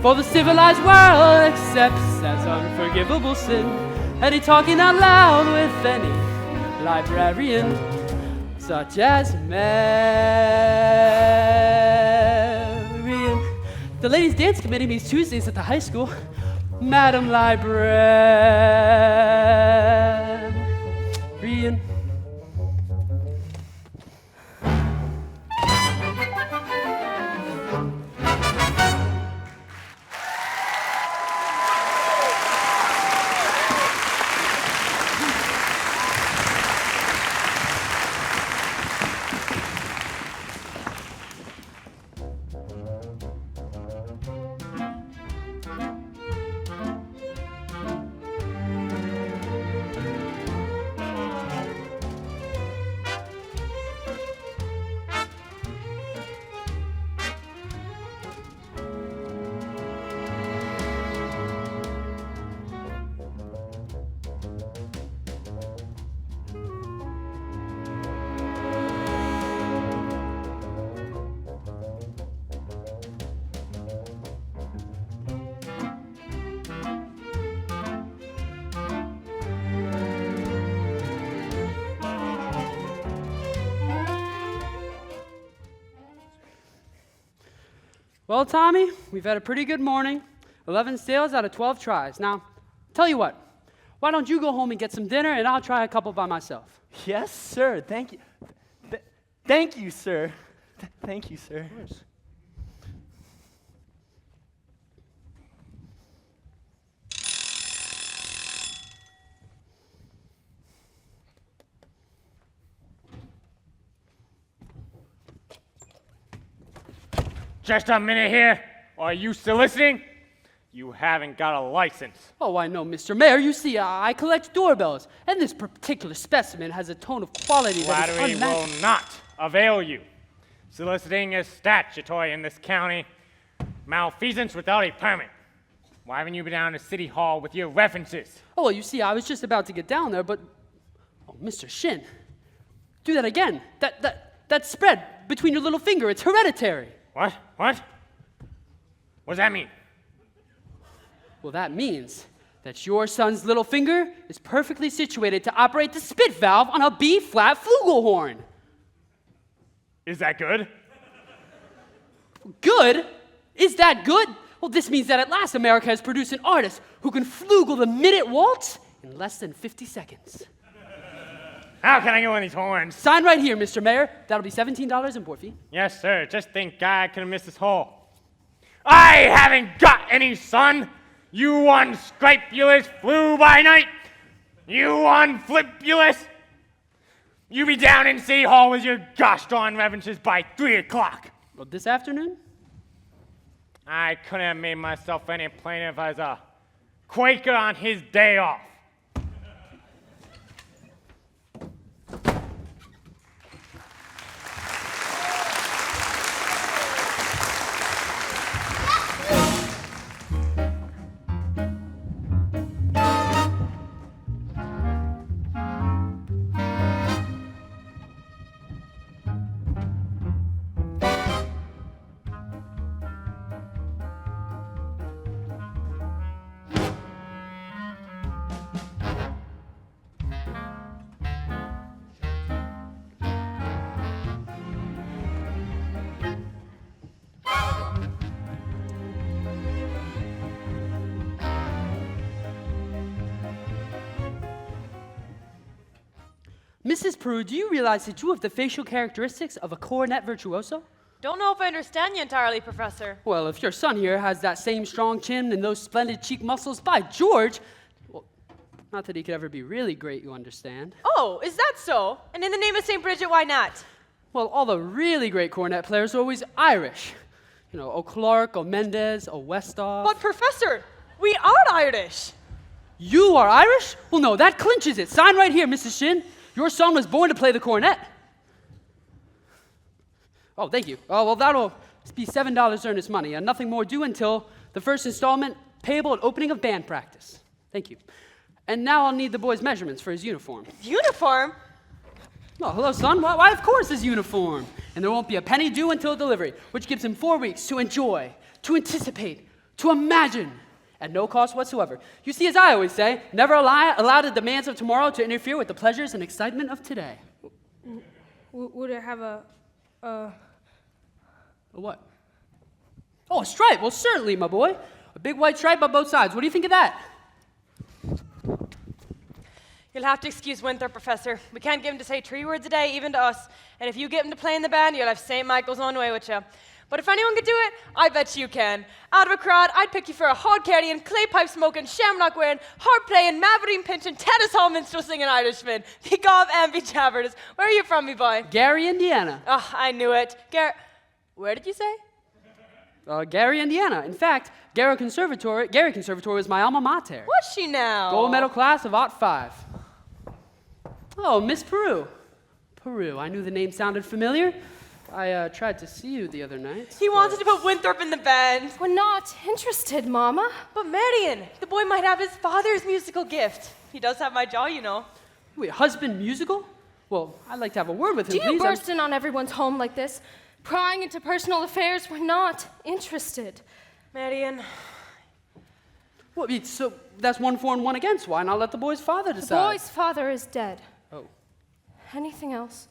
For the civilized world accepts as unforgivable sin any talking out loud with any librarian, such as Marian. The ladies' dance committee meets Tuesdays at the high school. Madam Librarian. Well, Tommy, we've had a pretty good morning. 11 sales out of 12 tries. Now, tell you what, why don't you go home and get some dinner, and I'll try a couple by myself. Yes, sir. Thank you. Thank you, sir. Thank you, sir. Just a minute here. Are you still listening? You haven't got a license. Oh, I know, Mr. Mayor. You see, I collect doorbells, and this particular specimen has a tone of quality that is Flattery unmatched. will not avail you. Soliciting is statutory in this county. Malfeasance without a permit. Why haven't you been down to City Hall with your references? Oh, well, you see, I was just about to get down there, but... Oh, Mr. Shin, do that again. That spread between your little finger, it's hereditary. What? What? What does that mean? Well, that means that your son's little finger is perfectly situated to operate the spit valve on a B-flat flugelhorn. Is that good? Good? Is that good? Well, this means that at last America has produced an artist who can flugel the minute waltz in less than 50 seconds. How can I get one of these horns? Sign right here, Mr. Mayor. That'll be $17 in board fee. Yes, sir. Just think I could have missed this hole. I haven't got any, son. You unscrupulous flew-by-night. You unflipulous. You be down in City Hall with your gosh darn references by 3 o'clock. Well, this afternoon? I couldn't have made myself any plainer if I was a Quaker on his day off. Mrs. Peru, do you realize that you have the facial characteristics of a cornet virtuoso? Don't know if I understand you entirely, Professor. Well, if your son here has that same strong chin and those splendid cheek muscles, by George, well, not that he could ever be really great, you understand. Oh, is that so? And in the name of St. Bridget, why not? Well, all the really great cornet players are always Irish. You know, O'Clark, O'Mendez, O'Westhoff. But, Professor, we are Irish. You are Irish? Well, no, that clinches it. Sign right here, Mrs. Shin. Your son was born to play the cornet. Oh, thank you. Oh, well, that'll be $7 earnest money, and nothing more due until the first installment payable at opening of band practice. Thank you. And now I'll need the boy's measurements for his uniform. Uniform? Oh, hello, son. Why, of course, his uniform. And there won't be a penny due until delivery, which gives him 4 weeks to enjoy, to anticipate, to imagine, at no cost whatsoever. You see, as I always say, never allow the demands of tomorrow to interfere with the pleasures and excitement of today. Would it have a what? Oh, a stripe. Well, certainly, my boy. A big white stripe on both sides. What do you think of that? You'll have to excuse Winthrop, Professor. We can't get him to say 3 words a day, even to us. And if you get him to play in the band, you'll have St. Michael's own way with you. But if anyone could do it, I bet you can. Out of a crowd, I'd pick you for a hard-carrying, clay-pipe-smoking, shamrock-wearing, harp-playing, mavering-pinching, tennis-hall minstrel singing Irishman. Be gob and be jabbers. Where are you from, me boy? Gary, Indiana. Oh, I knew it. Where did you say? Gary, Indiana. In fact, Gary Conservatory was my alma mater. What's she now? Gold medal class of '05. Oh, Miss Peru. Peru. I knew the name sounded familiar. I tried to see you the other night. He wanted to put Winthrop in the band. We're not interested, Mama. But Marion, the boy might have his father's musical gift. He does have my jaw, you know. Wait, husband musical? Well, I'd like to have a word with him, Do you please. burst in on everyone's home like this? Prying into personal affairs? We're not interested. Marion. Well, so that's 1 for and 1 against. Why not let the boy's father decide? The boy's father is dead. Oh. Anything else?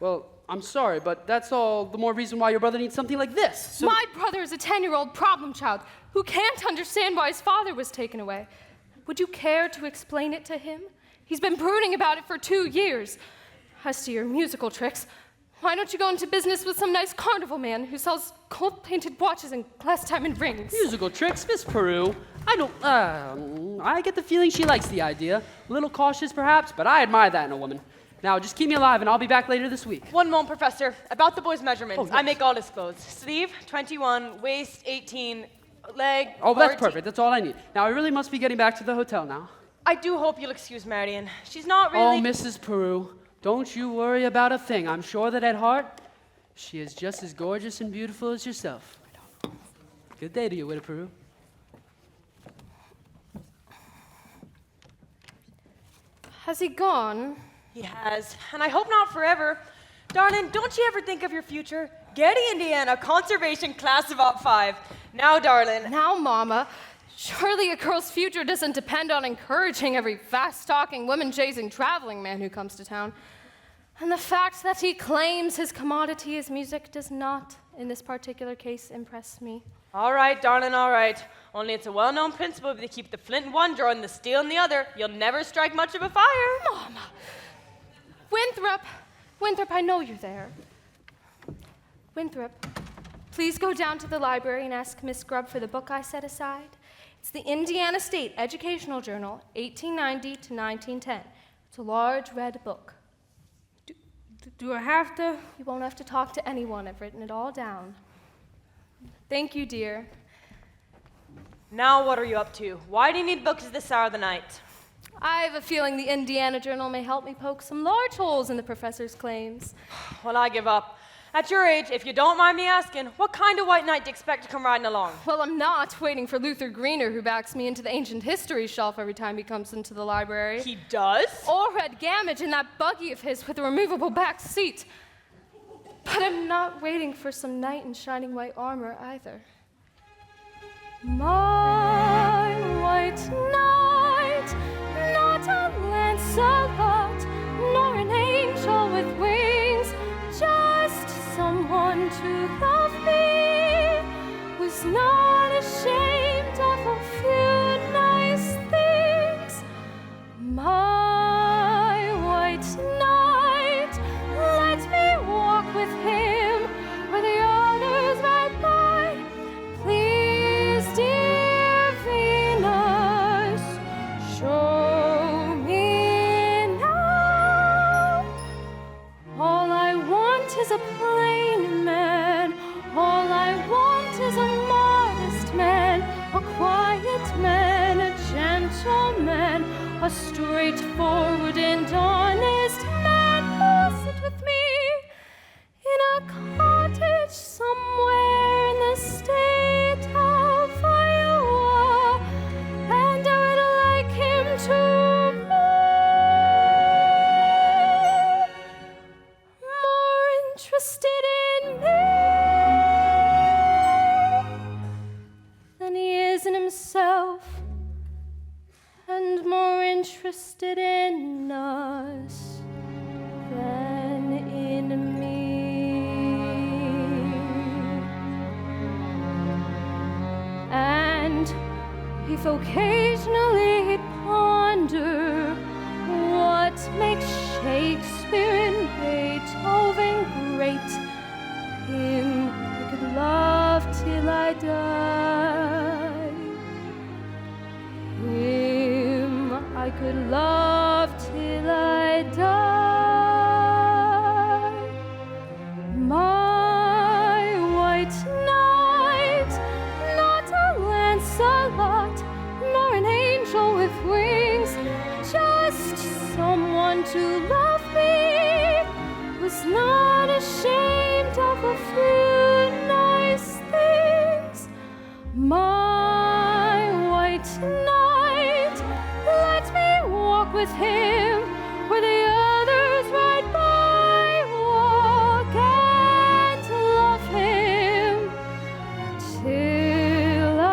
Well, I'm sorry, but that's all the more reason why your brother needs something like this. So My brother is a 10-year-old problem child who can't understand why his father was taken away. Would you care to explain it to him? He's been brooding about it for 2 years. As to your musical tricks, why don't you go into business with some nice carnival man who sells gold-painted watches and glass diamond rings? Musical tricks, Miss Peru. I get the feeling she likes the idea. A little cautious, perhaps, but I admire that in a woman. Now, just keep me alive, and I'll be back later this week. One moment, Professor. About the boy's measurements. Oh, yes. I make all his clothes. Sleeve, 21, waist, 18, leg, Oh, that's 14. perfect. That's all I need. Now, I really must be getting back to the hotel now. I do hope you'll excuse Marion. She's not really... Oh, Mrs. Peru, don't you worry about a thing. I'm sure that at heart, she is just as gorgeous and beautiful as yourself. Good day to you, Widow Peru. Has he gone? He has, and I hope not forever. Darling, don't you ever think of your future? Getty, Indiana, conservation class of '05. Now, darling. Now, Mama. Surely a girl's future doesn't depend on encouraging every fast-talking, woman-chasing traveling man who comes to town. And the fact that he claims his commodity is music does not, in this particular case, impress me. All right, darling, all right. Only it's a well-known principle if you keep the flint in one drawer and the steel in the other, you'll never strike much of a fire. Mama! Winthrop, I know you're there. Winthrop, please go down to the library and ask Miss Grubb for the book I set aside. It's the Indiana State Educational Journal, 1890 to 1910. It's a large red book. Do I have to? You won't have to talk to anyone. I've written it all down. Thank you, dear. Now what are you up to? Why do you need books at this hour of the night? I have a feeling the Indiana Journal may help me poke some large holes in the professor's claims. Well, I give up. At your age, if you don't mind me asking, what kind of white knight do you expect to come riding along? Well, I'm not waiting for Luther Greener, who backs me into the ancient history shelf every time he comes into the library. He does? Or Red Gamage in that buggy of his with a removable back seat. But I'm not waiting for some knight in shining white armor either. My white knight, not a Lancelot, nor an angel with wings, just someone to love me, who's not ashamed of a few nice things. My white knight, let me walk with him where the others ride by. Please, dear interested in us than in me. And if occasionally he'd ponder what makes Shakespeare and Beethoven great, him I could love till I die. Him I could love till I die. My white knight, not a Lancelot, nor an angel with wings, just someone to love me, was not ashamed of a few nice things. My white knight, let me walk with him where the others ride by. Walk and love him till I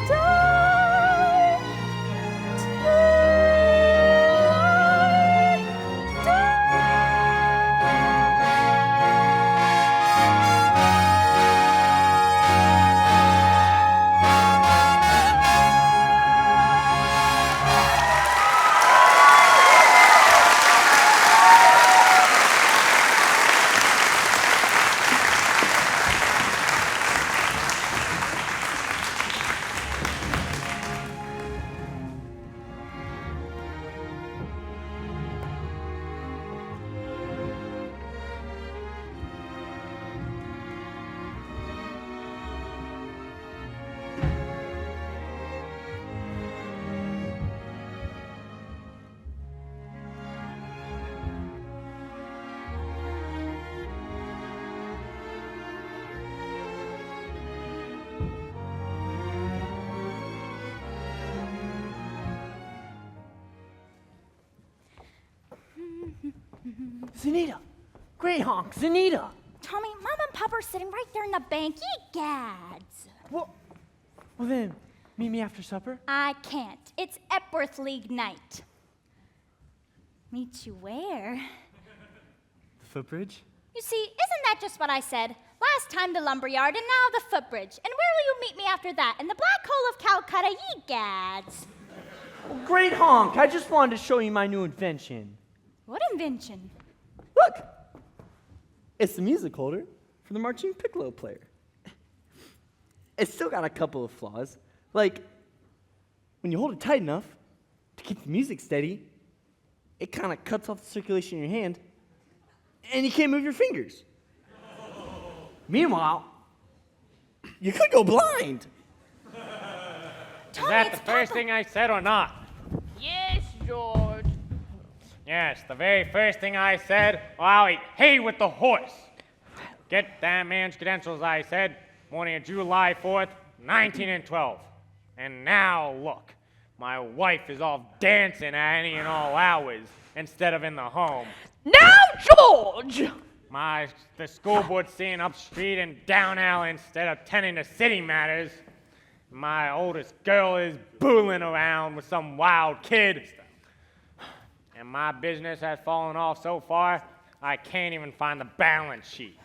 die. Till I Zanita! Great honk, Zanita! Tommy, Mom and Papa are sitting right there in the bank. Egads. Well then, meet me after supper? I can't. It's Epworth League night. Meet you where? The footbridge? You see, isn't that just what I said? Last time the lumberyard, and now the footbridge. And where will you meet me after that? In the black hole of Calcutta, Egads. Well, great honk! I just wanted to show you my new invention. What invention? Look! It's the music holder for the marching piccolo player. It's still got a couple of flaws. Like, when you hold it tight enough to keep the music steady, it kind of cuts off the circulation in your hand, and you can't move your fingers. Meanwhile, you could go blind. Is that the first thing I said or not? Yes, George. Yes, the very first thing I said, or I'll eat hay with the horse. Get that man's credentials, I said, morning of July 4th, 1912. And now look, my wife is off dancing at any and all hours instead of in the home. Now, George! The school board's staying up street and down alley instead of tending to city matters. My oldest girl is booling around with some wild kid. And my business has fallen off so far, I can't even find the balance sheet.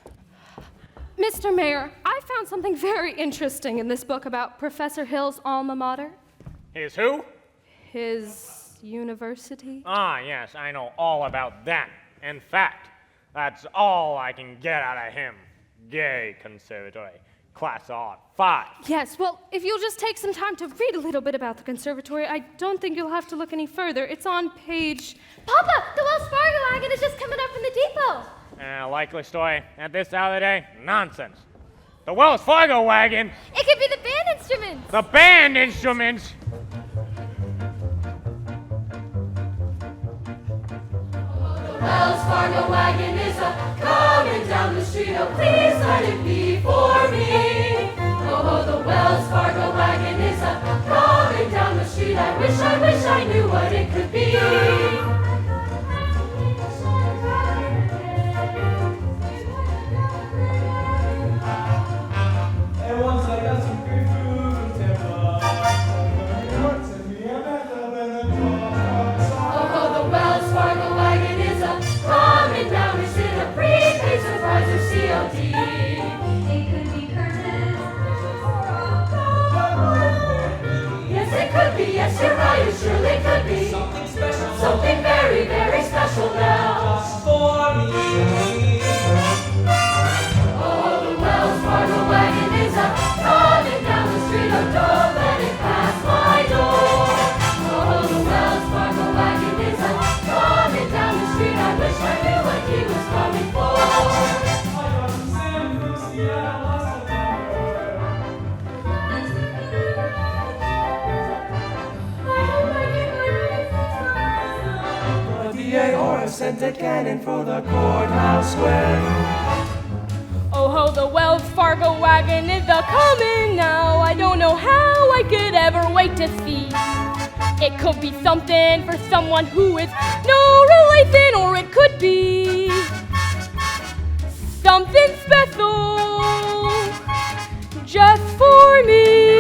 Mr. Mayor, I found something very interesting in this book about Professor Hill's alma mater. His who? His university. Ah, yes, I know all about that. In fact, that's all I can get out of him. Gay conservatory. Class Art 5. Yes, well, if you'll just take some time to read a little bit about the conservatory, I don't think you'll have to look any further. It's on page... Papa, the Wells Fargo wagon is just coming up from the depot. Likely story. At this hour of the day? Nonsense. The Wells Fargo wagon? It could be the band instruments. The band instruments? The Wells Fargo wagon is coming down the street. Oh, please let it be for me. Oh, the Wells Fargo wagon is coming down the street. I wish I knew what it could be. And once I got some great food from Tampa, sent me a bathtub and a drawer. could be. Yes, you're right, it surely could be. Something special. Something very, very special now. Just for me. Oh, the Wells Fargo wagon is a coming down the street. Oh, don't let it pass my door. Oh, the Wells Fargo wagon is a coming down the street. I wish I knew what he was coming for. Or a scented cannon for the courthouse square. Oh ho, the Wells Fargo wagon is a coming now. I don't know how I could ever wait to see. It could be something for someone who is no relation, or it could be something special just for me.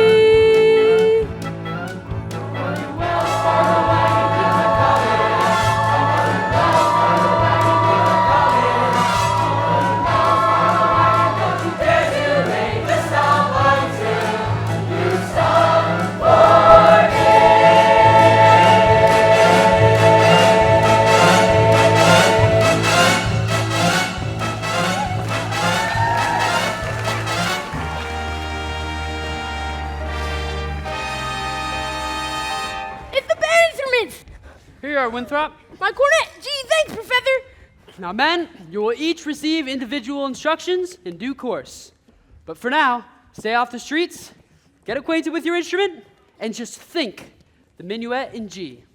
Here you are, Winthrop. My cornet! Gee, thanks, Professor! Now, men, you will each receive individual instructions in due course. But for now, stay off the streets, get acquainted with your instrument, and just think the minuet in G.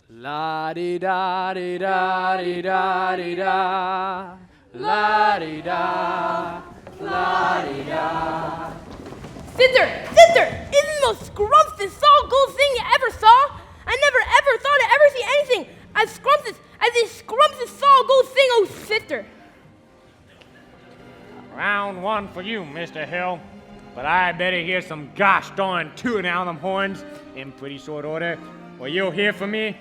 La-di-da-di-da-di-da-di-da. La-di-da, la-di-da. Sister! Sister! Isn't the most scrumptious solid gold thing you ever saw? I never ever thought I'd ever see anything as scrumptious as this scrumptious solid gold thing, oh sister! Round one for you, Mr. Hill. But I better hear some gosh darn tooting out them horns in pretty short order, or you'll hear from me.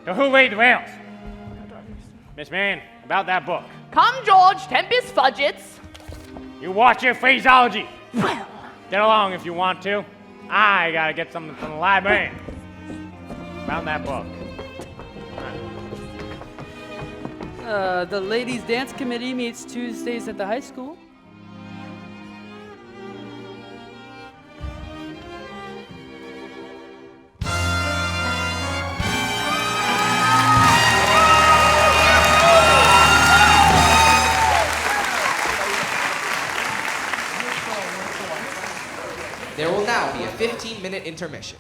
So who laid the rails? Miss Mann, about that book. Come, George, Tempest Fudgets. You watch your phraseology. Get along if you want to. I gotta get something from the library. Found that book. The ladies' dance committee meets Tuesdays at the high school. There will now be a 15-minute intermission.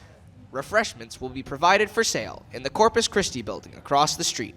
Refreshments will be provided for sale in the Corpus Christi building across the street.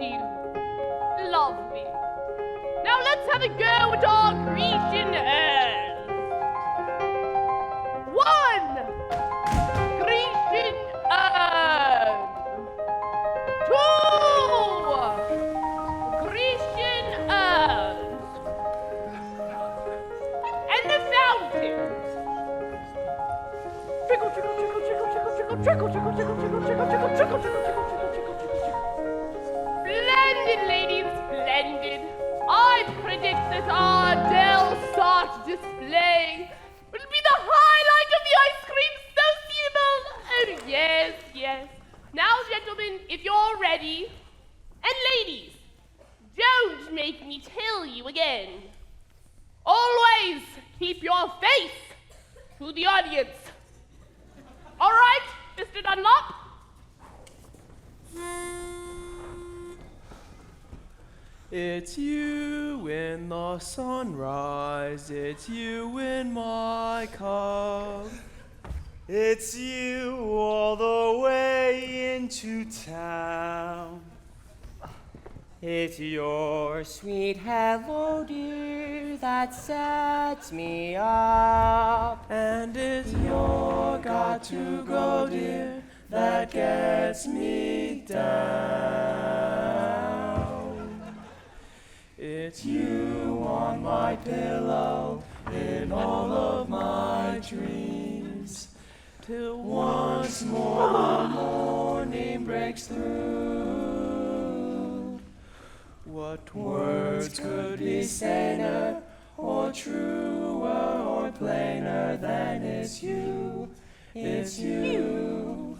you. Lovely. Now let's have a go at our Grecian airs. 1. Grecian airs. 2. Grecian airs. And the fountain. Trickle, trickle, trickle, trickle, trickle, trickle, trickle, trickle, trickle, trickle, trickle, trickle, trickle, trickle, trickle, trickle. Splendid, ladies, splendid. I predict that our Del Sart display will be the highlight of the ice cream sociable. Oh, yes, yes. Now, gentlemen, if you're ready, and ladies, don't make me tell you again. Always keep your face to the audience. All right, Mr. Dunlop? It's you in the sunrise, it's you in my cup. It's you all the way into town. It's your sweet hello, dear, that sets me up. And it's your got to go, dear, that gets me down. It's you on my pillow in all of my dreams, till once more the morning breaks through. What words could be saner, or truer, or plainer than it's you, it's you.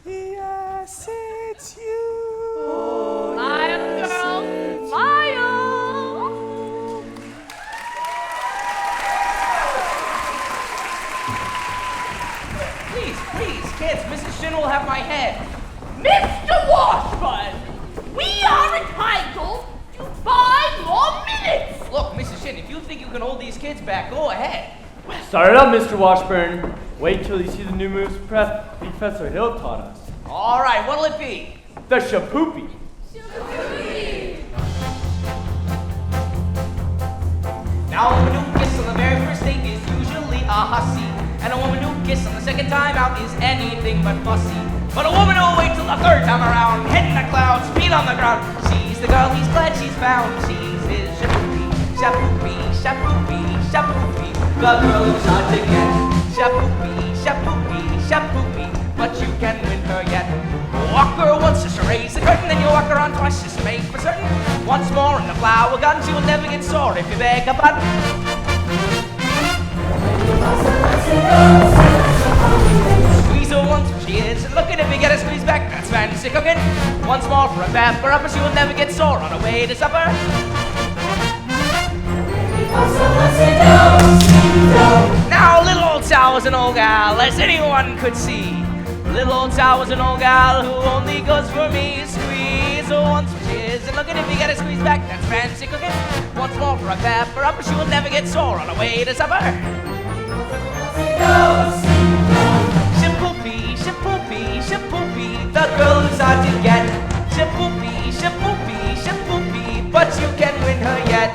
Yes, it's you. Oh, Smile, yes, girl, it's smile. Please, kids, Mrs. Shin will have my head. Mr. Washburn, we are entitled to 5 more minutes. Look, Mrs. Shin, if you think you can hold these kids back, go ahead. Start it up, Mr. Washburn. Wait till you see the new moves Professor Hill taught us. All right, what'll it be? The shapoopy. Now, a woman who kisses on the very first date is usually a hussy. And a woman who kisses on the second time out is anything but fussy. But a woman who'll wait till the third time around, head in the clouds, feet on the ground. She's the girl he's glad she's found. She's his shapoopy, shapoopy, shapoopy, shapoopy. The girl who's hard to get. Shapoopy, shapoopy, shapoopy. But you can win her yet. Walk her once just to raise the curtain, then you walk her on twice just to make for certain. Once more in the flower garden, she will never get sore if you beg a button. Squeeze her once when she is looking. If you get a squeeze back, that's fancy cooking. Once more for a bath for upper, she will never get sore on her way to supper. Now, little old Sal was an old gal, as anyone could see. Little old Sal was an old gal who only goes for me. Squeeze her once when she is looking. If you get a squeeze back, that's fancy cooking. Once more for a bath for upper, she will never get sore on her way to supper. Shapoopy, shapoopy, shapoopy, the girl who's hard to get. Shapoopy, shapoopy, shapoopy, but you can win her yet.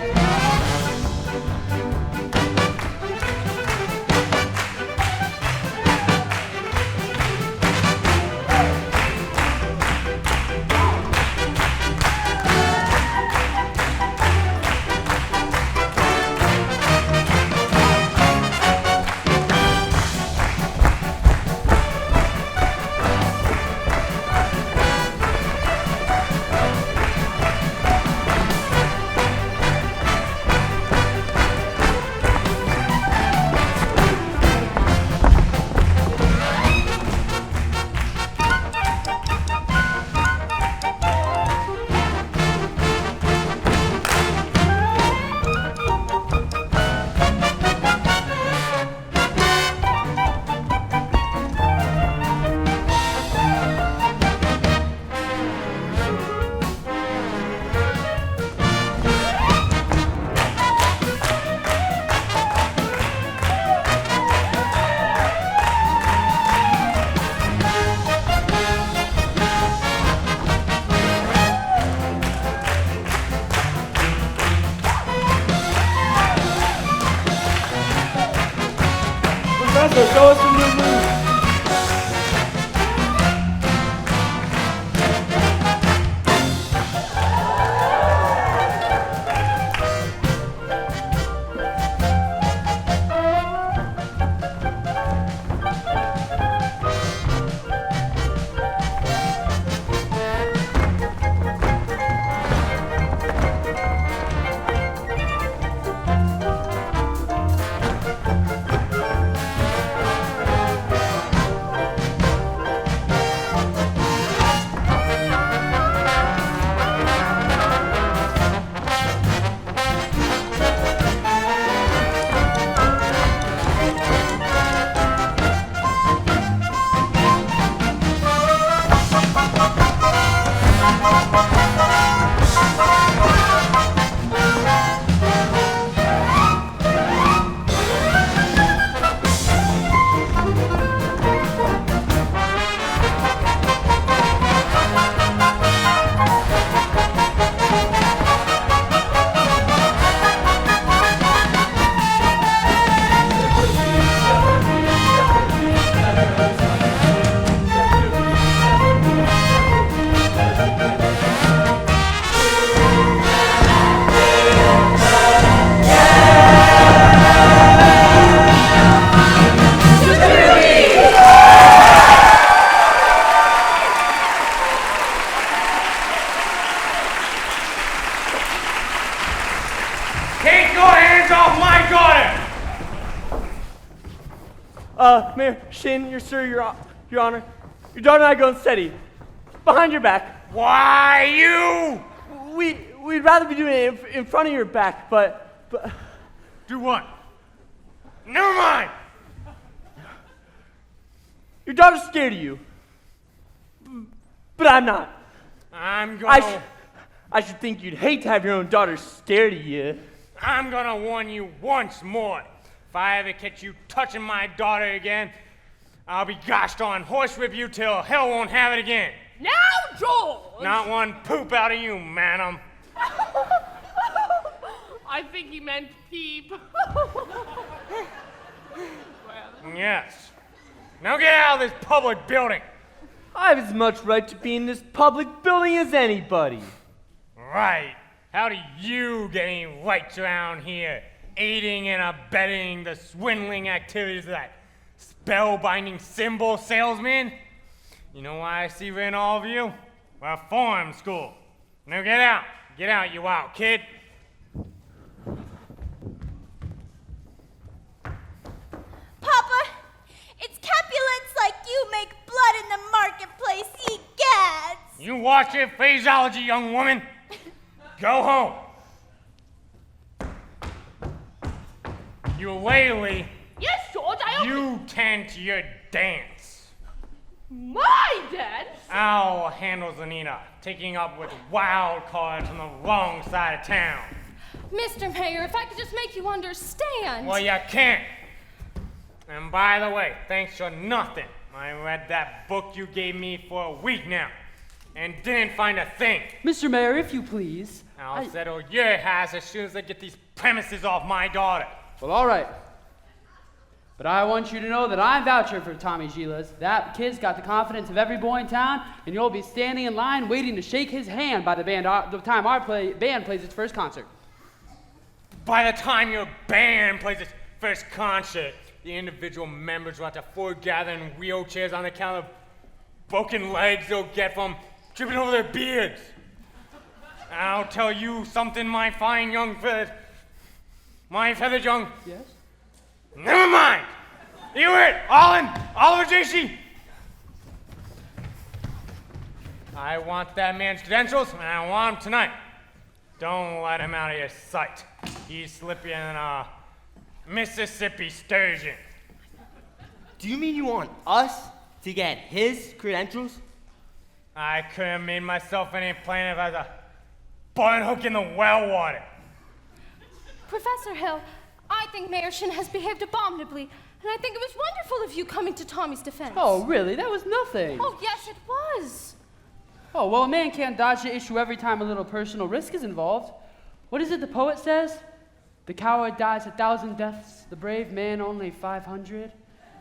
So show us some new moves. Mayor, Shin, your sir, your honor, your daughter and I going steady. Behind your back. Why you? We'd rather be doing it in front of your back, but... Do what? Never mind! Your daughter's scared of you. But I'm not. I'm gonna... I should think you'd hate to have your own daughter scared of you. I'm gonna warn you once more. If I ever catch you touching my daughter again, I'll be gosh darn horsewhip you till hell won't have it again. Now, George! Not one poop out of you, madam. I think he meant peep. Yes. Now get out of this public building. I have as much right to be in this public building as anybody. Right. How do you get any rights around here? Aiding and abetting the swindling activities of that spellbinding symbol salesman? You know why I see in all of you? We're form school. Now get out. Get out, you wild kid. Papa, it's Capulets like you make blood in the marketplace, egads. You watch your phraseology, young woman. Go home. You Laylee. Yes, George, You tend to your dance. My dance? Al handles Anina, taking up with wild cards on the wrong side of town. Mr. Mayor, if I could just make you understand. Well, you can't. And by the way, thanks for nothing. I read that book you gave me for a week now, and didn't find a thing. Mr. Mayor, if you please. I'll settle your ass as soon as I get these premises off my daughter. Well, all right. But I want you to know that I'm vouching for Tommy Gilas. That kid's got the confidence of every boy in town, and you'll be standing in line waiting to shake his hand by the time our band plays its first concert. By the time your band plays its first concert, the individual members will have to foregather in wheelchairs on account of broken legs they'll get from tripping over their beards. I'll tell you something, my fine young feathered... My feathered young... Yes? Never mind! You it, Olin, Oliver JC. I want that man's credentials, and I want him tonight. Don't let him out of your sight. He's slippier than a Mississippi sturgeon. Do you mean you want us to get his credentials? I could have made myself any plan if I was a button hook in the well water. Professor Hill, I think Mayor Shin has behaved abominably, and I think it was wonderful of you coming to Tommy's defense. Oh, really? That was nothing. Oh, yes, it was. Oh, well, a man can't dodge the issue every time a little personal risk is involved. What is it the poet says? The coward dies 1,000 deaths, the brave man only 500.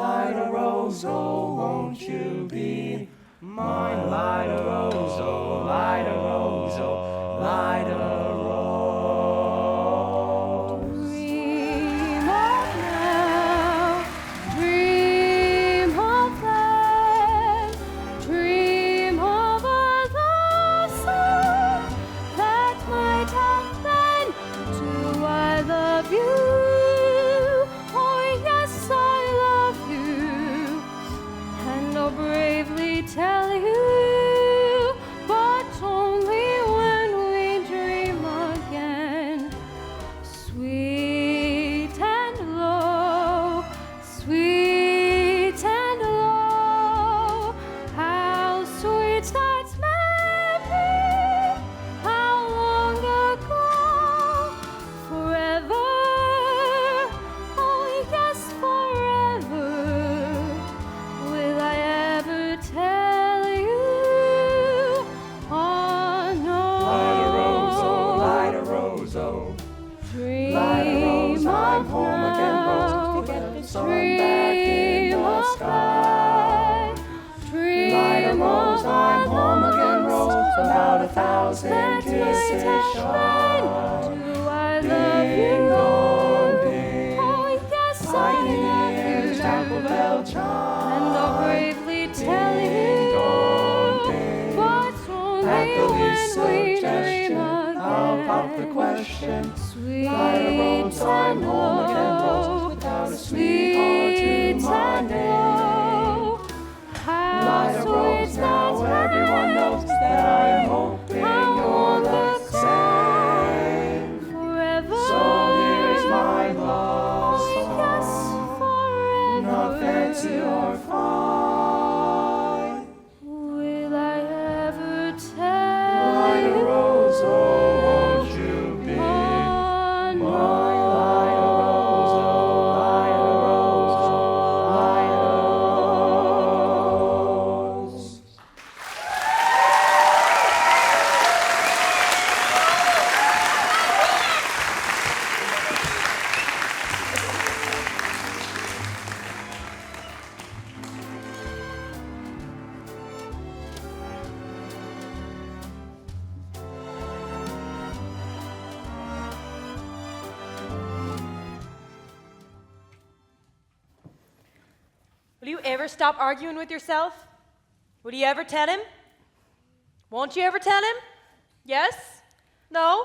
Lida Rose, oh, won't you be mine? Lida Rose, oh, Lida Rose, oh, Lida Rose. Dream of now, dream of then, dream of a love song that might have been. Do I love you? Oh yes, I love you, and I'll bravely tell you, but only when we dream again. Sweet and low, sweet and low, how sweet that memory, how long ago, forever, oh yes, forever, will I ever tell you, oh no. Lida Rose, oh, Lida Rose, oh. Dream Lida Rose, I'm home again, Rose, to get the sun back in the sky. Lida Rose, I'm home again, Rose, about 1,000 kisses shy. Do I love you? Oh yes, I love you, Temple bell chime. and I'll bravely tell you, but only At the least when we dream suggestion, I'll pop the again. question. Sweet Lida Rose, I'm and home again, Rose, low, without a sweetheart to sweet my and name. low, how Lida Rose, sweet now that everyone knows that I'm hoping you're the same. forever. So here's my love Oh yes, song, forever. not fancy or fine. Will I ever tell Lida you? Rose, oh, won't you be Oh, no. my Lida Rose, oh, Lida Rose, oh, Lida Rose. Will you ever stop arguing with yourself? Will you ever tell him? Won't you ever tell him? Yes? No?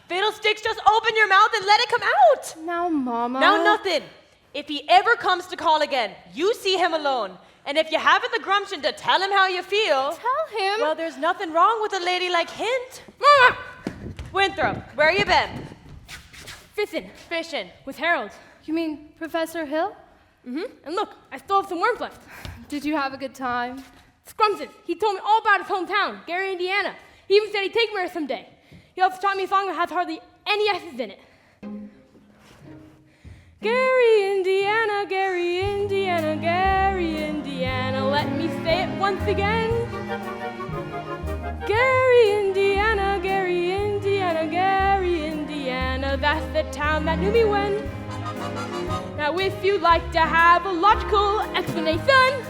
Fiddlesticks, just open your mouth and let it come out. Now, Mama. Now nothing. If he ever comes to call again, you see him alone. And if you haven't the gumption to tell him how you feel, Tell him. well, there's nothing wrong with a lady like Hint. Mama! Winthrop, where you been? Fishing. With Harold. You mean Professor Hill? Mm-hmm. And look, I still have some worms left. Did you have a good time? Scrumpton, he told me all about his hometown, Gary, Indiana. He even said he'd take me there someday. He also taught me a song that has hardly any S's in it. Gary, Indiana, Gary, Indiana, Gary, Indiana. Let me say it once again. Gary, Indiana, Gary, Indiana, Gary, Indiana. That's the town that knew me when. Now, if you'd like to have a logical explanation,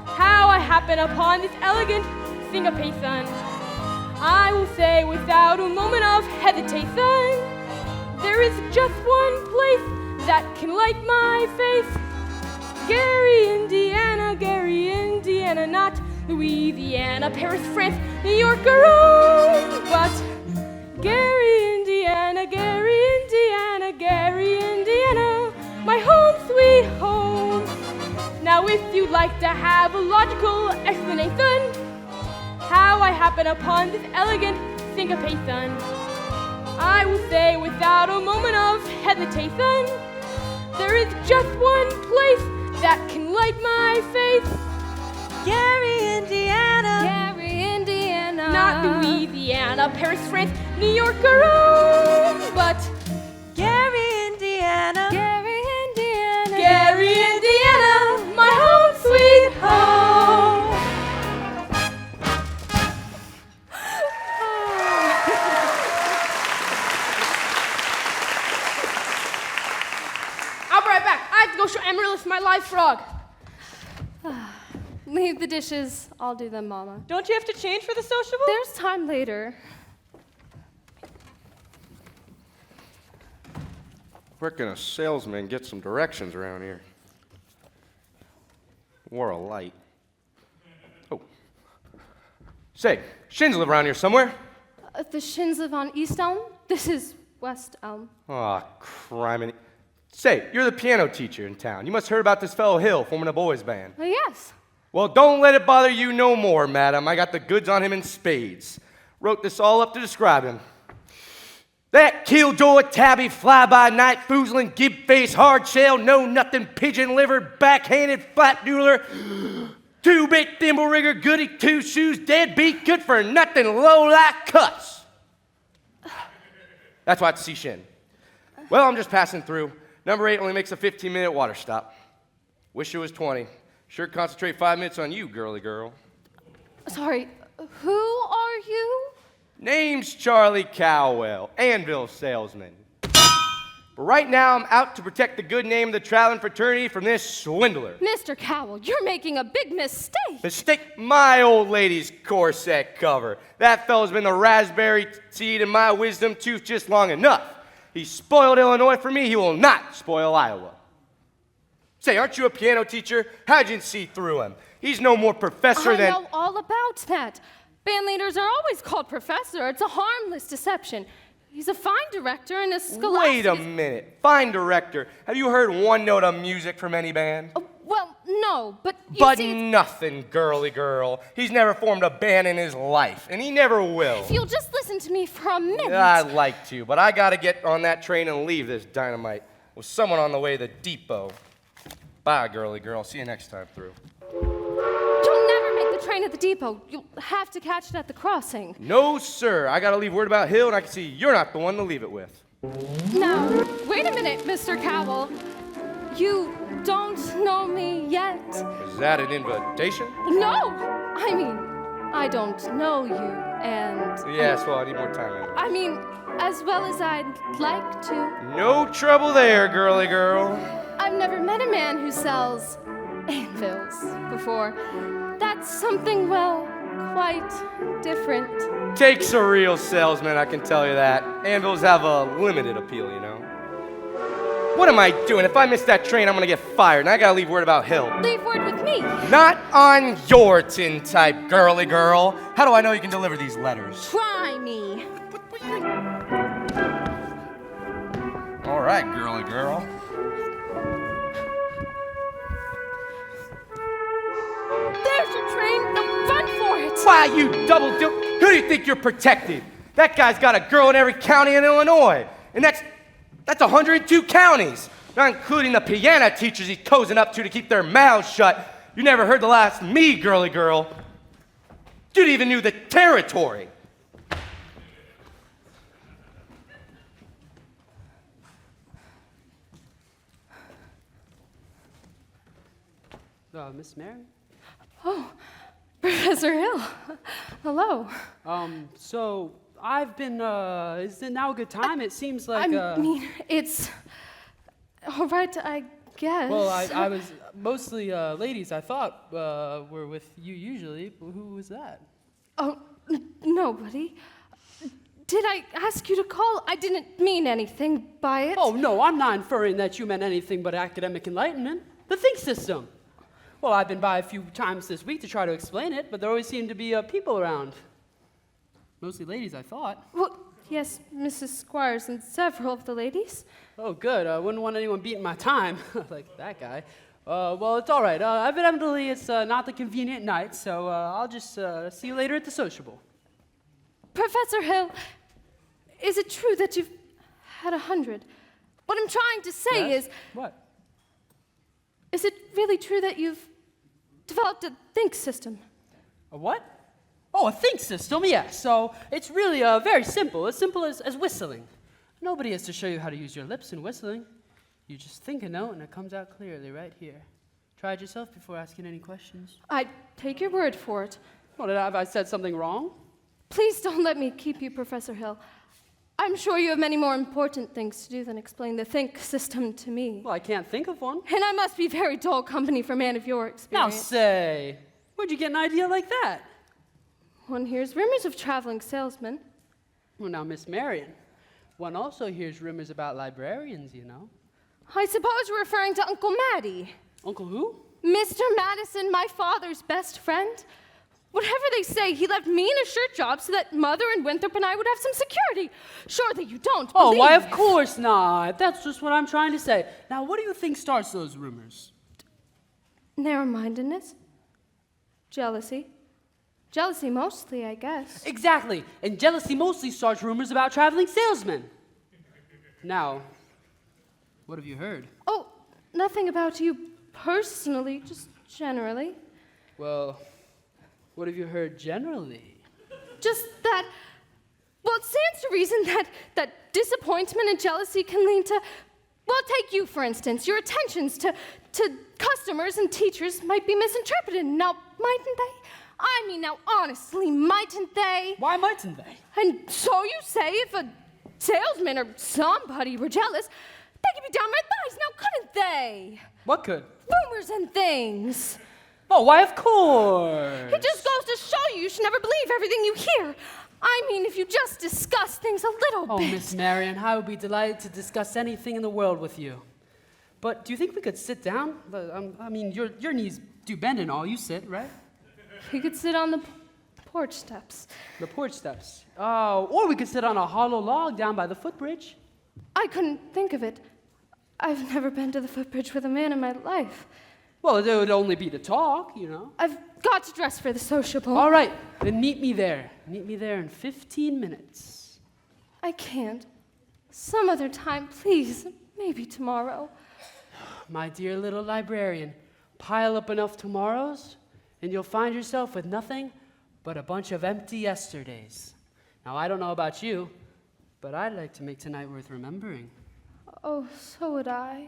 how I happen upon this elegant syncopation, I will say without a moment of hesitation, there is just one place that can light my face. Gary, Indiana, Gary, Indiana, not Louisiana, Paris, France, New York, or Rome, but Gary, Indiana, Gary, Indiana, Gary, Indiana, my home, sweet home. Now, if you'd like to have a logical explanation, how I happen upon this elegant syncopation, I will say without a moment of hesitation, there is just one place that can light my face. Gary, Indiana. Gary, Indiana. Not Louisiana, Paris, France, New York, or Rome, but Gary, Indiana. Gary, Indiana. Gary, Indiana, my home, sweet home. I'll be right back. I have to go show Amaryllis my live frog. Leave the dishes. I'll do them, Mama. Don't you have to change for the sociable? There's time later. Where can a salesman get some directions around here? Or a light. Oh. Say, Shins live around here somewhere. The Shins live on East Elm. This is West Elm. Aw, criminy. Say, you're the piano teacher in town. You must have heard about this fellow Hill forming a boys' band. Yes. Well, don't let it bother you no more, madam. I got the goods on him in spades. Wrote this all up to describe him. That killjoy, tabby, fly-by-night, foozling, gib-face, hard-shell, know-nothing, pigeon-livered, backhanded, flat-noodler, two-bit thimble-rigger, goody two-shoes, deadbeat, good-for-nothing, low-life cuss. That's why it's see Shin. Well, I'm just passing through. Number 8 only makes a 15-minute water stop. Wish it was 20. Sure concentrate 5 minutes on you, girly girl. Sorry, who are you? Name's Charlie Cowell, Anvil salesman. But right now, I'm out to protect the good name of the traveling fraternity from this swindler. Mr. Cowell, you're making a big mistake. Mistake my old lady's corset cover. That fellow's been the raspberry seed in my wisdom tooth just long enough. He spoiled Illinois for me, he will not spoil Iowa. Say, aren't you a piano teacher? How'd you see through him? He's no more professor than... I know all about that. Band leaders are always called professor. It's a harmless deception. He's a fine director and a scholastic... Wait a minute. Fine director. Have you heard one note of music from any band? Well, no, but you But see, nothing, girly girl. He's never formed a band in his life, and he never will. if you'll just listen to me for a minute. I'd like to, but I gotta get on that train and leave this dynamite with someone on the way to the depot. Bye, girly girl. See you next time through. You'll never make the train at the depot. You'll have to catch it at the crossing. No, sir. I gotta leave word about Hill, and I can see you're not the one to leave it with. Now, wait a minute, Mr. Cowell. You don't know me yet. Is that an invitation? No! I mean, I don't know you, and... Yes, well, I need more time anyway. I mean, as well as I'd like to. No trouble there, girly girl. I've never met a man who sells anvils before. That's something, well, quite different. Takes a real salesman, I can tell you that. Anvils have a limited appeal, you know. What am I doing? If I miss that train, I'm gonna get fired, and I gotta leave word about Hill. Leave word with me. Not on your tin type, girly girl. How do I know you can deliver these letters? Try me. All right, girly girl. There's your train. Now run for it. Why, you double dip? Who do you think you're protecting? That guy's got a girl in every county in Illinois. And that's 102 counties, not including the piano teachers he's cozying up to keep their mouths shut. You never heard the last me, girly girl. You even knew the territory. Miss Mary? Oh, Professor Hill. Hello. So I've been, is it now a good time? It seems like, I mean, it's all right, I guess. Well, I was mostly ladies I thought were with you usually. Who was that? Oh, nobody. Did I ask you to call? I didn't mean anything by it. Oh, no, I'm not inferring that you meant anything but academic enlightenment. The think system. Well, I've been by a few times this week to try to explain it, but there always seem to be people around. Mostly ladies, I thought. Well, yes, Mrs. Squires and several of the ladies. Oh, good. I wouldn't want anyone beating my time, like that guy. Well, it's all right. Evidently, it's not the convenient night, so I'll just see you later at the sociable. Professor Hill, is it true that you've had 100? What I'm trying to say is... What? Is it really true that you've developed a think system? A what? Oh, a think system, yes. So it's really very simple as whistling. Nobody has to show you how to use your lips in whistling. You just think a note and it comes out clearly right here. Try it yourself before asking any questions. I take your word for it. Well, have I said something wrong? Please don't let me keep you, Professor Hill. I'm sure you have many more important things to do than explain the think system to me. Well, I can't think of one. And I must be very dull company for a man of your Now experience. say, where'd you get an idea like that? One hears rumors of traveling salesmen. Well, now, Miss Marion, one also hears rumors about librarians, you know. I suppose you're referring to Uncle Matty. Uncle who? Mr. Madison, my father's best friend. Whatever they say, he left me in a shirt job so that Mother and Winthrop and I would have some security. Surely you don't Oh, believe. why, of course not. That's just what I'm trying to say. Now, what do you think starts those rumors? Narrow-mindedness. Jealousy. Jealousy mostly, I guess. Exactly. And jealousy mostly starts rumors about traveling salesmen. Now, what have you heard? Oh, nothing about you personally, just generally. Well, what have you heard generally? Just that, well, it stands to reason that disappointment and jealousy can lead to, well, take you, for instance. Your attentions to customers and teachers might be misinterpreted. Now, mightn't they? I mean, now, honestly, mightn't they? Why mightn't they? And so you say if a salesman or somebody were jealous, they could be downright lies, now couldn't they? What could? Rumors and things. Oh, why, of course. It just goes to show you should never believe everything you hear. I mean, if you just discuss things a little Oh, bit. Miss Marion, I would be delighted to discuss anything in the world with you. But do you think we could sit down? I mean, your knees do bend and all. You sit, right? We could sit on the porch steps. The porch steps. Oh, or we could sit on a hollow log down by the footbridge. I couldn't think of it. I've never been to the footbridge with a man in my life. Well, it would only be to talk, you know. I've got to dress for the sociable. All right, then meet me there. Meet me there in 15 minutes. I can't. Some other time, please. Maybe tomorrow. My dear little librarian, pile up enough tomorrows, and you'll find yourself with nothing but a bunch of empty yesterdays. Now, I don't know about you, but I'd like to make tonight worth remembering. Oh, so would I.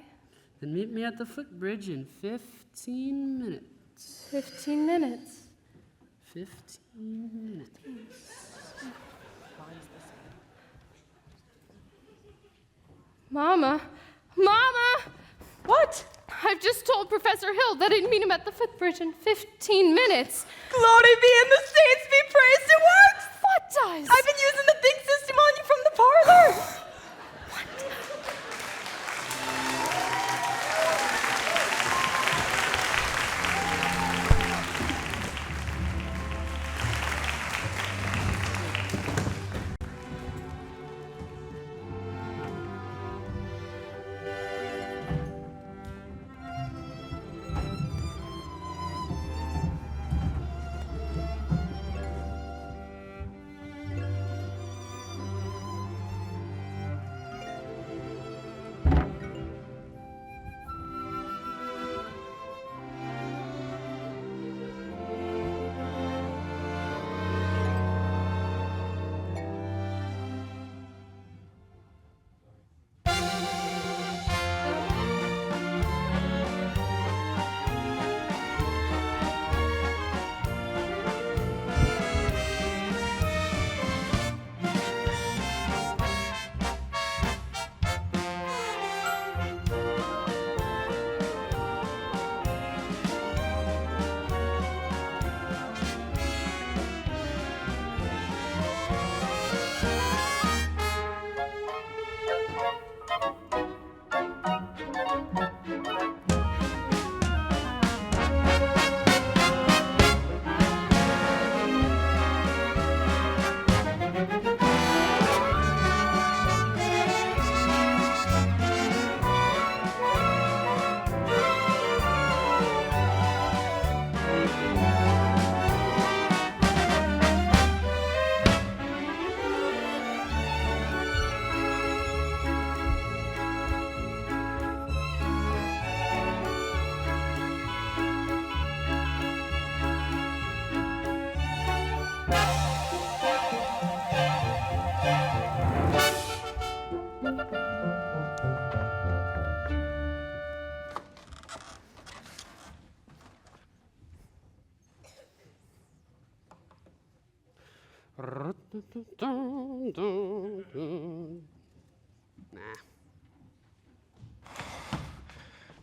Then meet me at the footbridge in 15 minutes. 15 minutes. 15 minutes. Mama! Mama! What? I've just told Professor Hill that I'd meet him at the footbridge in 15 minutes. Glory be in the saints be praised, it works! What does? I've been using the think system on you from the parlor.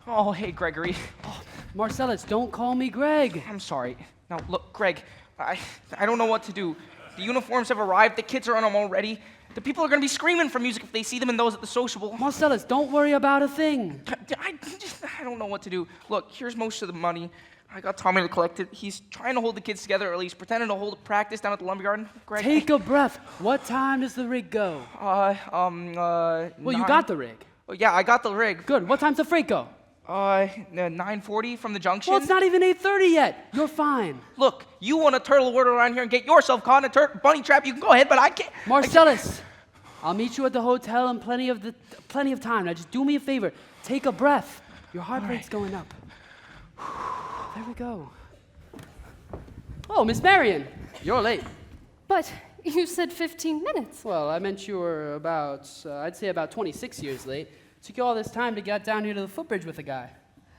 Oh, hey, Gregory. Marcellus, don't call me Greg. I'm sorry. Now, look, Greg, I don't know what to do. The uniforms have arrived. The kids are on them already. The people are going to be screaming for music if they see them in those at the sociable. Marcellus, don't worry about a thing. I don't know what to do. Look, here's most of the money. I got Tommy to collect it. He's trying to hold the kids together, or at least pretending to hold a practice down at the lumberyard. Greg, Take a breath. What time does the rig go? Well, you got the rig. Oh, yeah, I got the rig. Good. What time's the freight go? 9:40 from the junction. Well, it's not even 8:30 yet. You're fine. Look, you want to turtle word around here and get yourself caught in a bunny trap, you can go ahead, but I can't. Marcellus, I'll meet you at the hotel in plenty of time. Now just do me a favor. Take a breath. Your heart rate's going up. There we go. Oh, Miss Marion, you're late. But you said 15 minutes. Well, I meant you were I'd say about 26 years late. Took you all this time to get down here to the footbridge with a guy.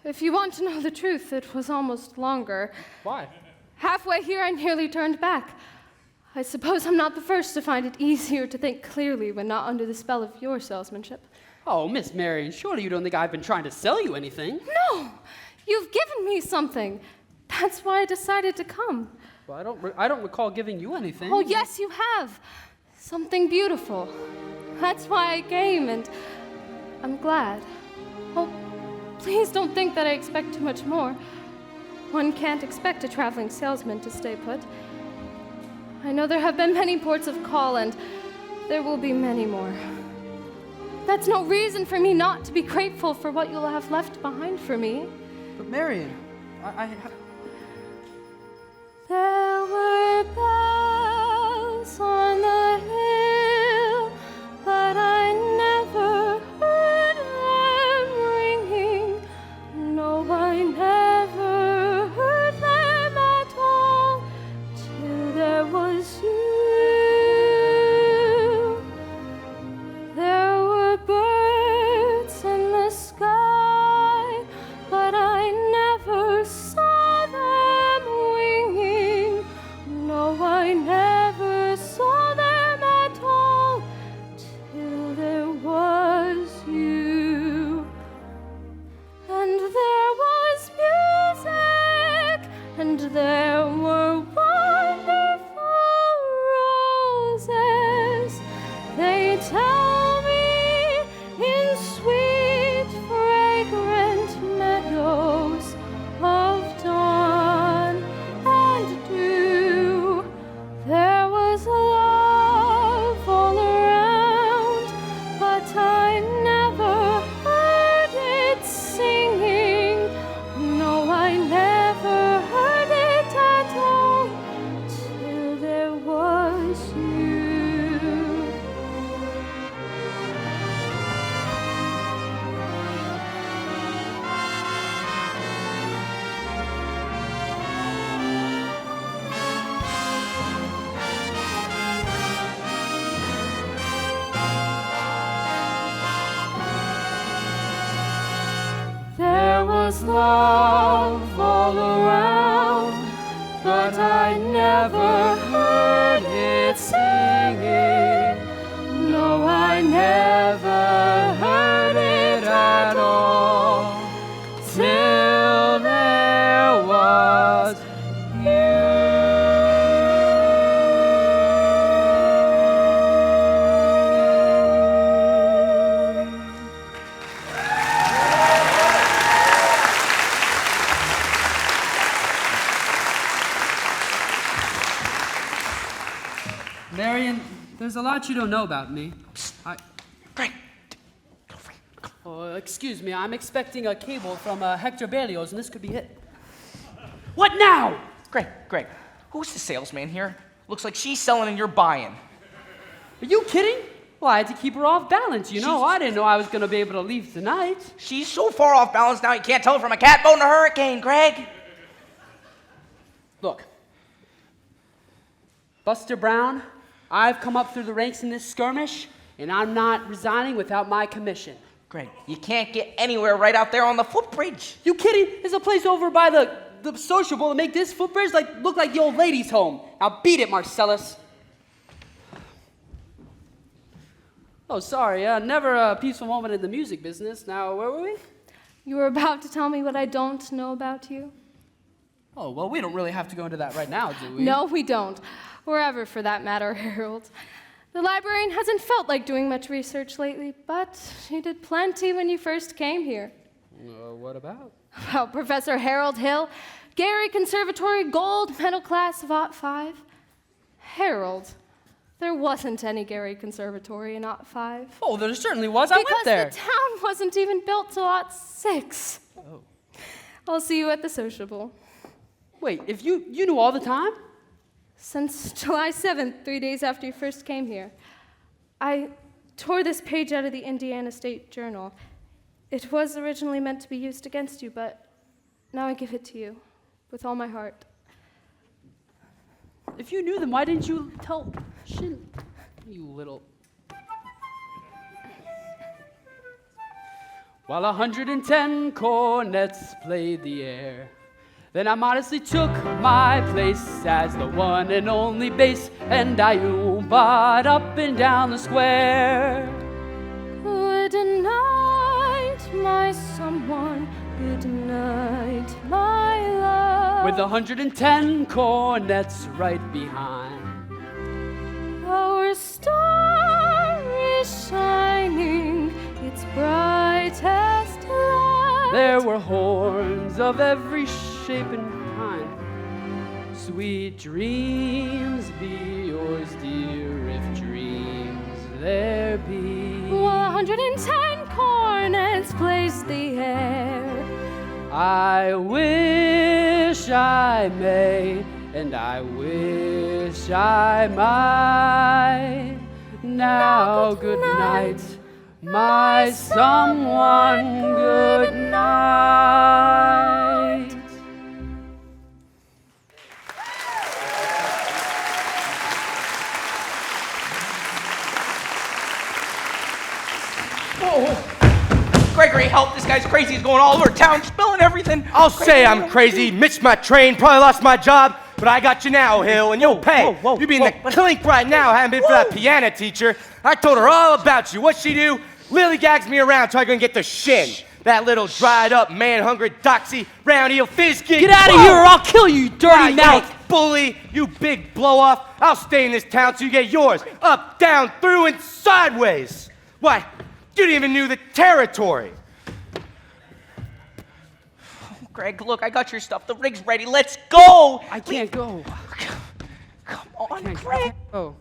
If you want to know the truth, it was almost longer. Why? Halfway here, I nearly turned back. I suppose I'm not the first to find it easier to think clearly when not under the spell of your salesmanship. Oh, Miss Marion, surely you don't think I've been trying to sell you anything? No! You've given me something. That's why I decided to come. Well, I don't recall giving you anything. Oh, yes, you have. Something beautiful. That's why I came, and I'm glad. Oh, please don't think that I expect too much more. One can't expect a traveling salesman to stay put. I know there have been many ports of call, and there will be many more. That's no reason for me not to be grateful for what you'll have left behind for me. But Marion, There were bells on the hill, but I never heard them ringing. No, I never heard them at all till there was you. There were birds in the sky, but I never saw them winging. No, I never saw them at all till there was you. And there was music, and there were wonderful roses. They tell me in sweet, fragrant meadows of dawn and dew, there was love all around, but I never heard it singing. No, I never heard it at all till there was you. There was love all around, but I never heard it singing. No, I never heard it at all till there was Marion, there's a lot you don't know about me. Greg! Oh, excuse me, I'm expecting a cable from Hector Berlioz, and this could be it. What now? Greg, who's the salesman here? Looks like she's selling and you're buying. Are you kidding? Well, I had to keep her off balance, you know. I didn't know I was going to be able to leave tonight. She's so far off balance now you can't tell her from a catboat in a hurricane, Greg. Look, Buster Brown, I've come up through the ranks in this skirmish, and I'm not resigning without my commission. Greg, you can't get anywhere right out there on the footbridge. You kidding? There's a place over by the sociable to make this footbridge look like the old ladies' home. Now beat it, Marcellus. Oh, sorry. Never a peaceful moment in the music business. Now, where were we? You were about to tell me what I don't know about you? Oh, well, we don't really have to go into that right now, do we? No, we don't. Or ever, for that matter, Harold. The librarian hasn't felt like doing much research lately, but she did plenty when you first came here. What about? Well, Professor Harold Hill, Gary Conservatory Gold Medal Class of '05. Harold, there wasn't any Gary Conservatory in '05. Oh, there certainly was. I went there. Because the town wasn't even built till '06. Oh. I'll see you at the sociable. Wait, if you knew all the time? Since July 7th, 3 days after you first came here. I tore this page out of the Indiana State Journal. It was originally meant to be used against you, but now I give it to you with all my heart. If you knew them, why didn't you tell Shin? You little... While 110 cornets played the air, then I modestly took my place as the one and only bass, and I oomped up and down the square. Good night, my someone. Good night, my love. With 110 cornets right behind. Our star is shining its brightest light. There were horns of every shape and kind. Sweet dreams be yours, dear, if dreams there be. 110 cornets place the air. I wish I may, and I wish I might. Now good night, my someone, good night. Oh, Gregory, help! This guy's crazy. He's going all over town, spilling everything. I'll say I'm crazy, missed my train, probably lost my job, but I got you now, Hill, and you'll pay. You be in the clink right now, hadn't been for that piano teacher. I told her all about you. What'd she do? Lily gags me around till I can get the shin. That little dried up, man-hungry, doxy, round heel fizz kid. Get out of here or I'll kill you, you dirty mouth! You bully, you big blow-off. I'll stay in this town till you get yours. Up, down, through, and sideways. Why, you didn't even know the territory. Greg, look, I got your stuff. The rig's ready. Let's go. I can't go. Come on, Greg. Oh.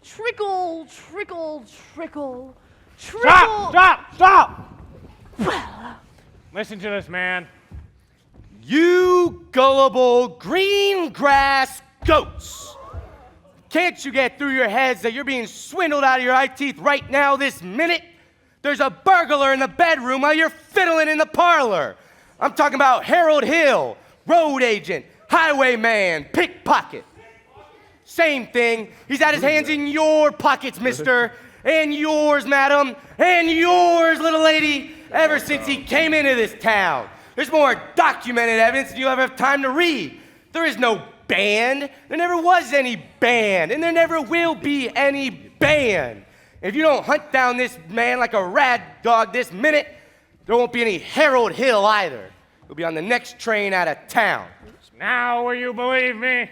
Trickle, trickle, trickle, trickle. Stop! Listen to this, man. You gullible green grass goats. Can't you get through your heads that you're being swindled out of your eye teeth right now this minute? There's a burglar in the bedroom while you're fiddling in the parlor. I'm talking about Harold Hill, road agent, highwayman, pickpocket. Same thing. He's had his hands in your pockets, mister, and yours, madam, and yours, little lady, ever since he came into this town. There's more documented evidence than you'll ever have time to read. There is no band. There never was any band, and there never will be any band. If you don't hunt down this man like a rad dog this minute, there won't be any Harold Hill either. He'll be on the next train out of town. Now will you believe me?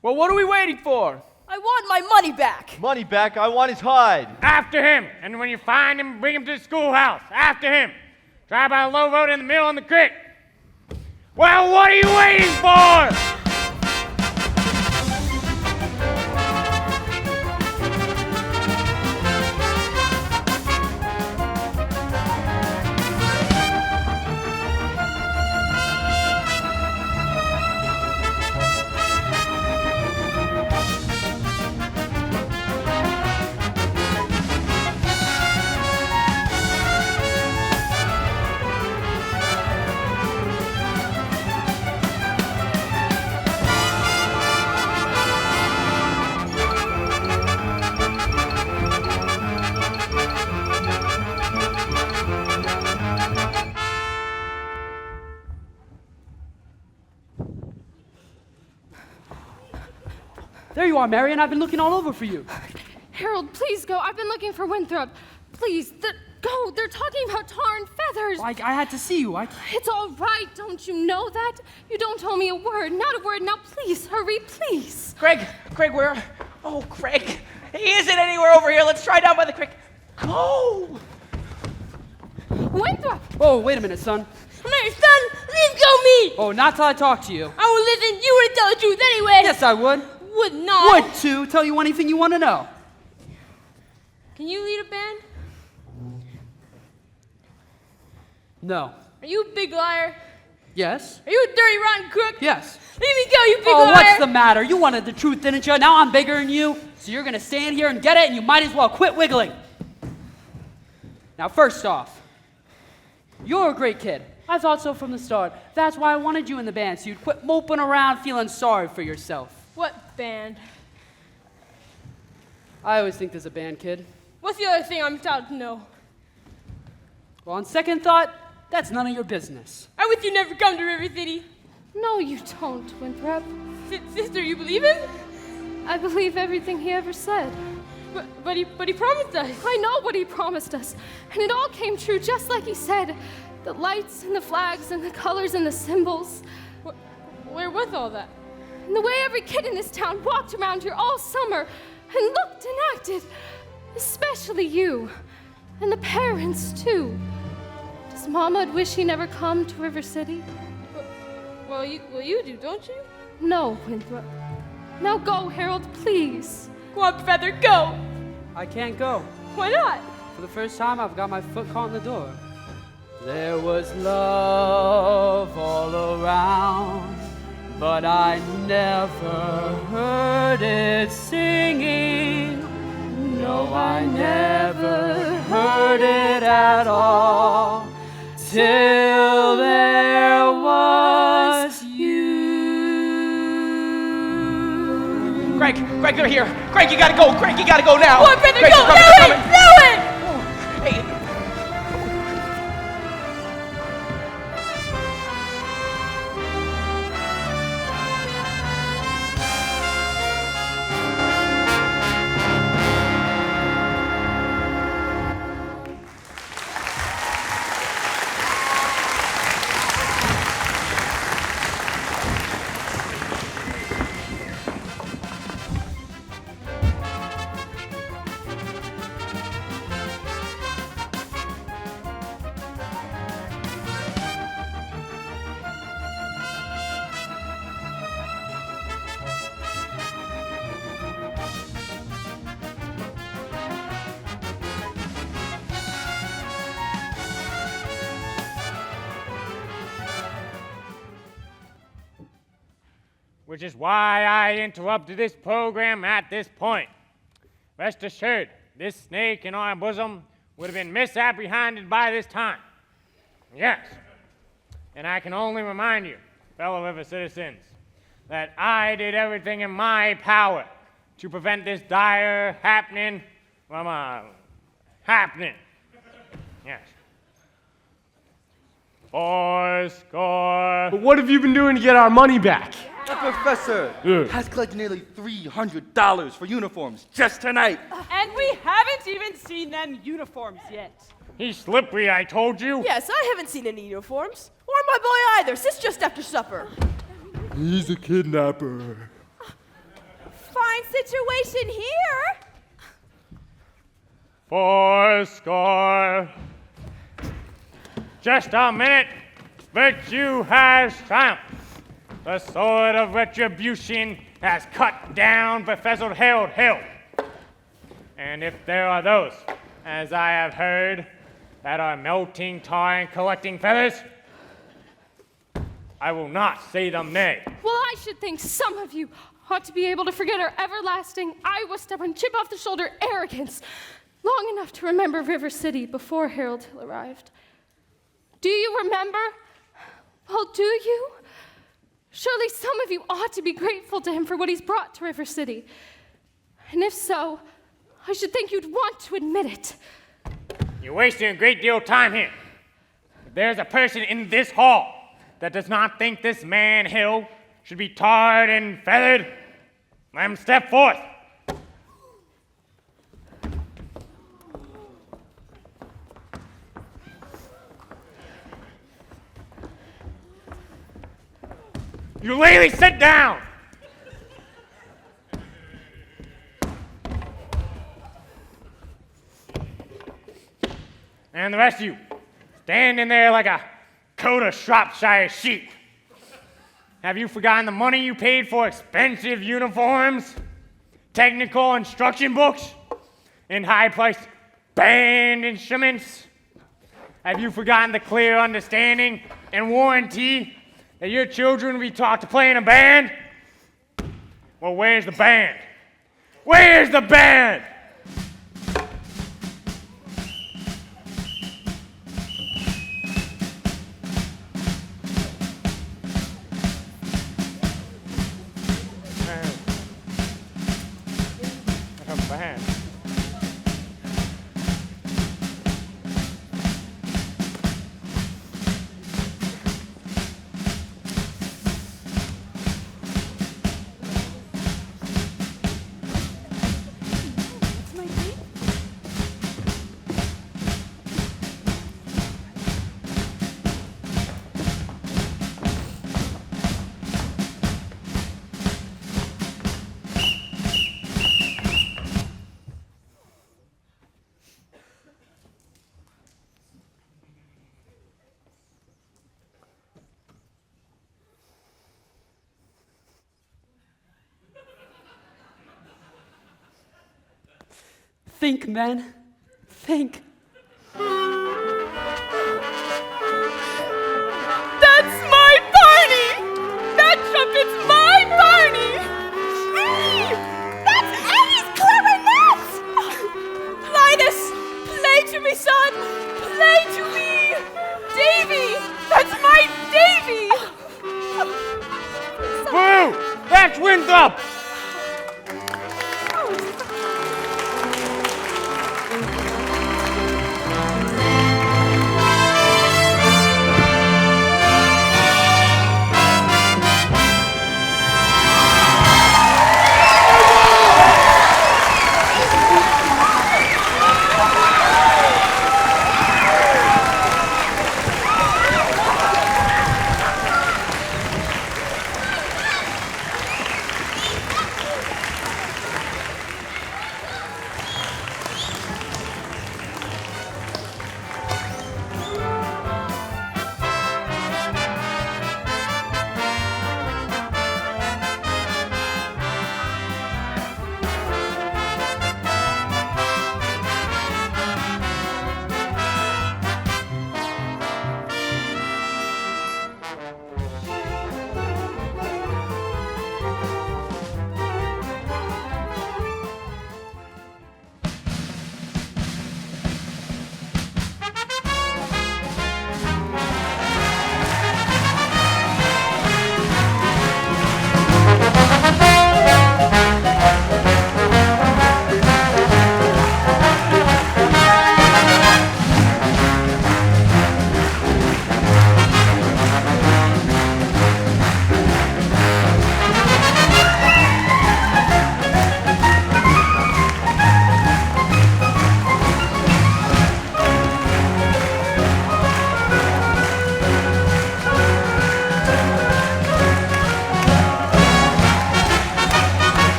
Well, what are we waiting for? I want my money back. Money back? I want his hide. After him. And when you find him, bring him to the schoolhouse. After him. Try by a low road in the middle of the creek. Well, what are you waiting for? There you are, Marion. I've been looking all over for you. Harold, please go. I've been looking for Winthrop. Please, go. They're talking about tar and feathers. I had to see you. It's all right. Don't you know that? You don't tell me a word. Not a word. Now, please, hurry, please. Craig, where? Oh, Craig. He isn't anywhere over here. Let's try down by the creek. Go! Winthrop! Oh, wait a minute, son. Come here, son. Leave go me. Oh, not till I talk to you. I will listen. You wouldn't tell the truth anyway. Yes, I would. Would not. Would too. Tell you anything you want to know. Can you lead a band? No. Are you a big liar? Yes. Are you a dirty, rotten crook? Yes. Let me go, you big Oh, liar. what's the matter? You wanted the truth, didn't you? Now I'm bigger than you, so you're gonna stand here and get it, and you might as well quit wiggling. Now, first off, you're a great kid. I thought so from the start. That's why I wanted you in the band, so you'd quit moping around feeling sorry for yourself. What band? I always think there's a band, kid. What's the other thing I'm entitled to know? Well, on second thought, that's none of your business. I wish you never come to River City. No, you don't, Winthrop. Sister, you believe him? I believe everything he ever said. But he promised us. I know what he promised us. And it all came true just like he said. The lights and the flags and the colors and the symbols. Where was all that? And the way every kid in this town walked around here all summer and looked and acted. Especially you. And the parents, too. Does Mama wish he never come to River City? Well, you do, don't you? No, Winthrop. Now go, Harold, please. Go on, Feather, go! I can't go. Why not? For the first time, I've got my foot caught in the door. There was love all around, but I never heard it singing. No, I never heard it at all, till there was you. Greg, you're here. Greg, you gotta go. Greg, you gotta go now. Go on, Feather, Greg, go! they're Do coming. it! Hey. Which is why I interrupted this program at this point. Rest assured, this snake in our bosom would have been misapprehended by this time. Yes. And I can only remind you, fellow river citizens, that I did everything in my power to prevent this dire happening from happening. Yes. 4 score. But what have you been doing to get our money back? The professor has collected nearly $300 for uniforms just tonight. And we haven't even seen them uniforms yet. He's slippery, I told you. Yes, I haven't seen any uniforms. Or my boy either, since just after supper. He's a kidnapper. Fine situation here. 4 score. Just a minute. Virtue has triumphed. The sword of retribution has cut down Professor Harold Hill. And if there are those, as I have heard, that are melting tar and collecting feathers, I will not say them nay. Well, I should think some of you ought to be able to forget our everlasting, Iowa-stubborn, chip-off-the-shoulder arrogance long enough to remember River City before Harold Hill arrived. Do you remember? Well, do you? Surely some of you ought to be grateful to him for what he's brought to River City. And if so, I should think you'd want to admit it. You're wasting a great deal of time here. If there's a person in this hall that does not think this man Hill should be tarred and feathered, let him step forth. You ladies, sit down! And the rest of you, standing there like a coat of Shropshire sheep. Have you forgotten the money you paid for expensive uniforms, technical instruction books, and high-priced band instruments? Have you forgotten the clear understanding and warranty that your children will be taught to play in a band? Well, where's the band? Where's the band? Band. Think, man. Think. That's my Barney! That trumpet's my Barney! Eddie! That's Eddie's clarinet! Linus, play to me, son! Play to me! Davy! That's my Davy! Boo! That's Winthrop!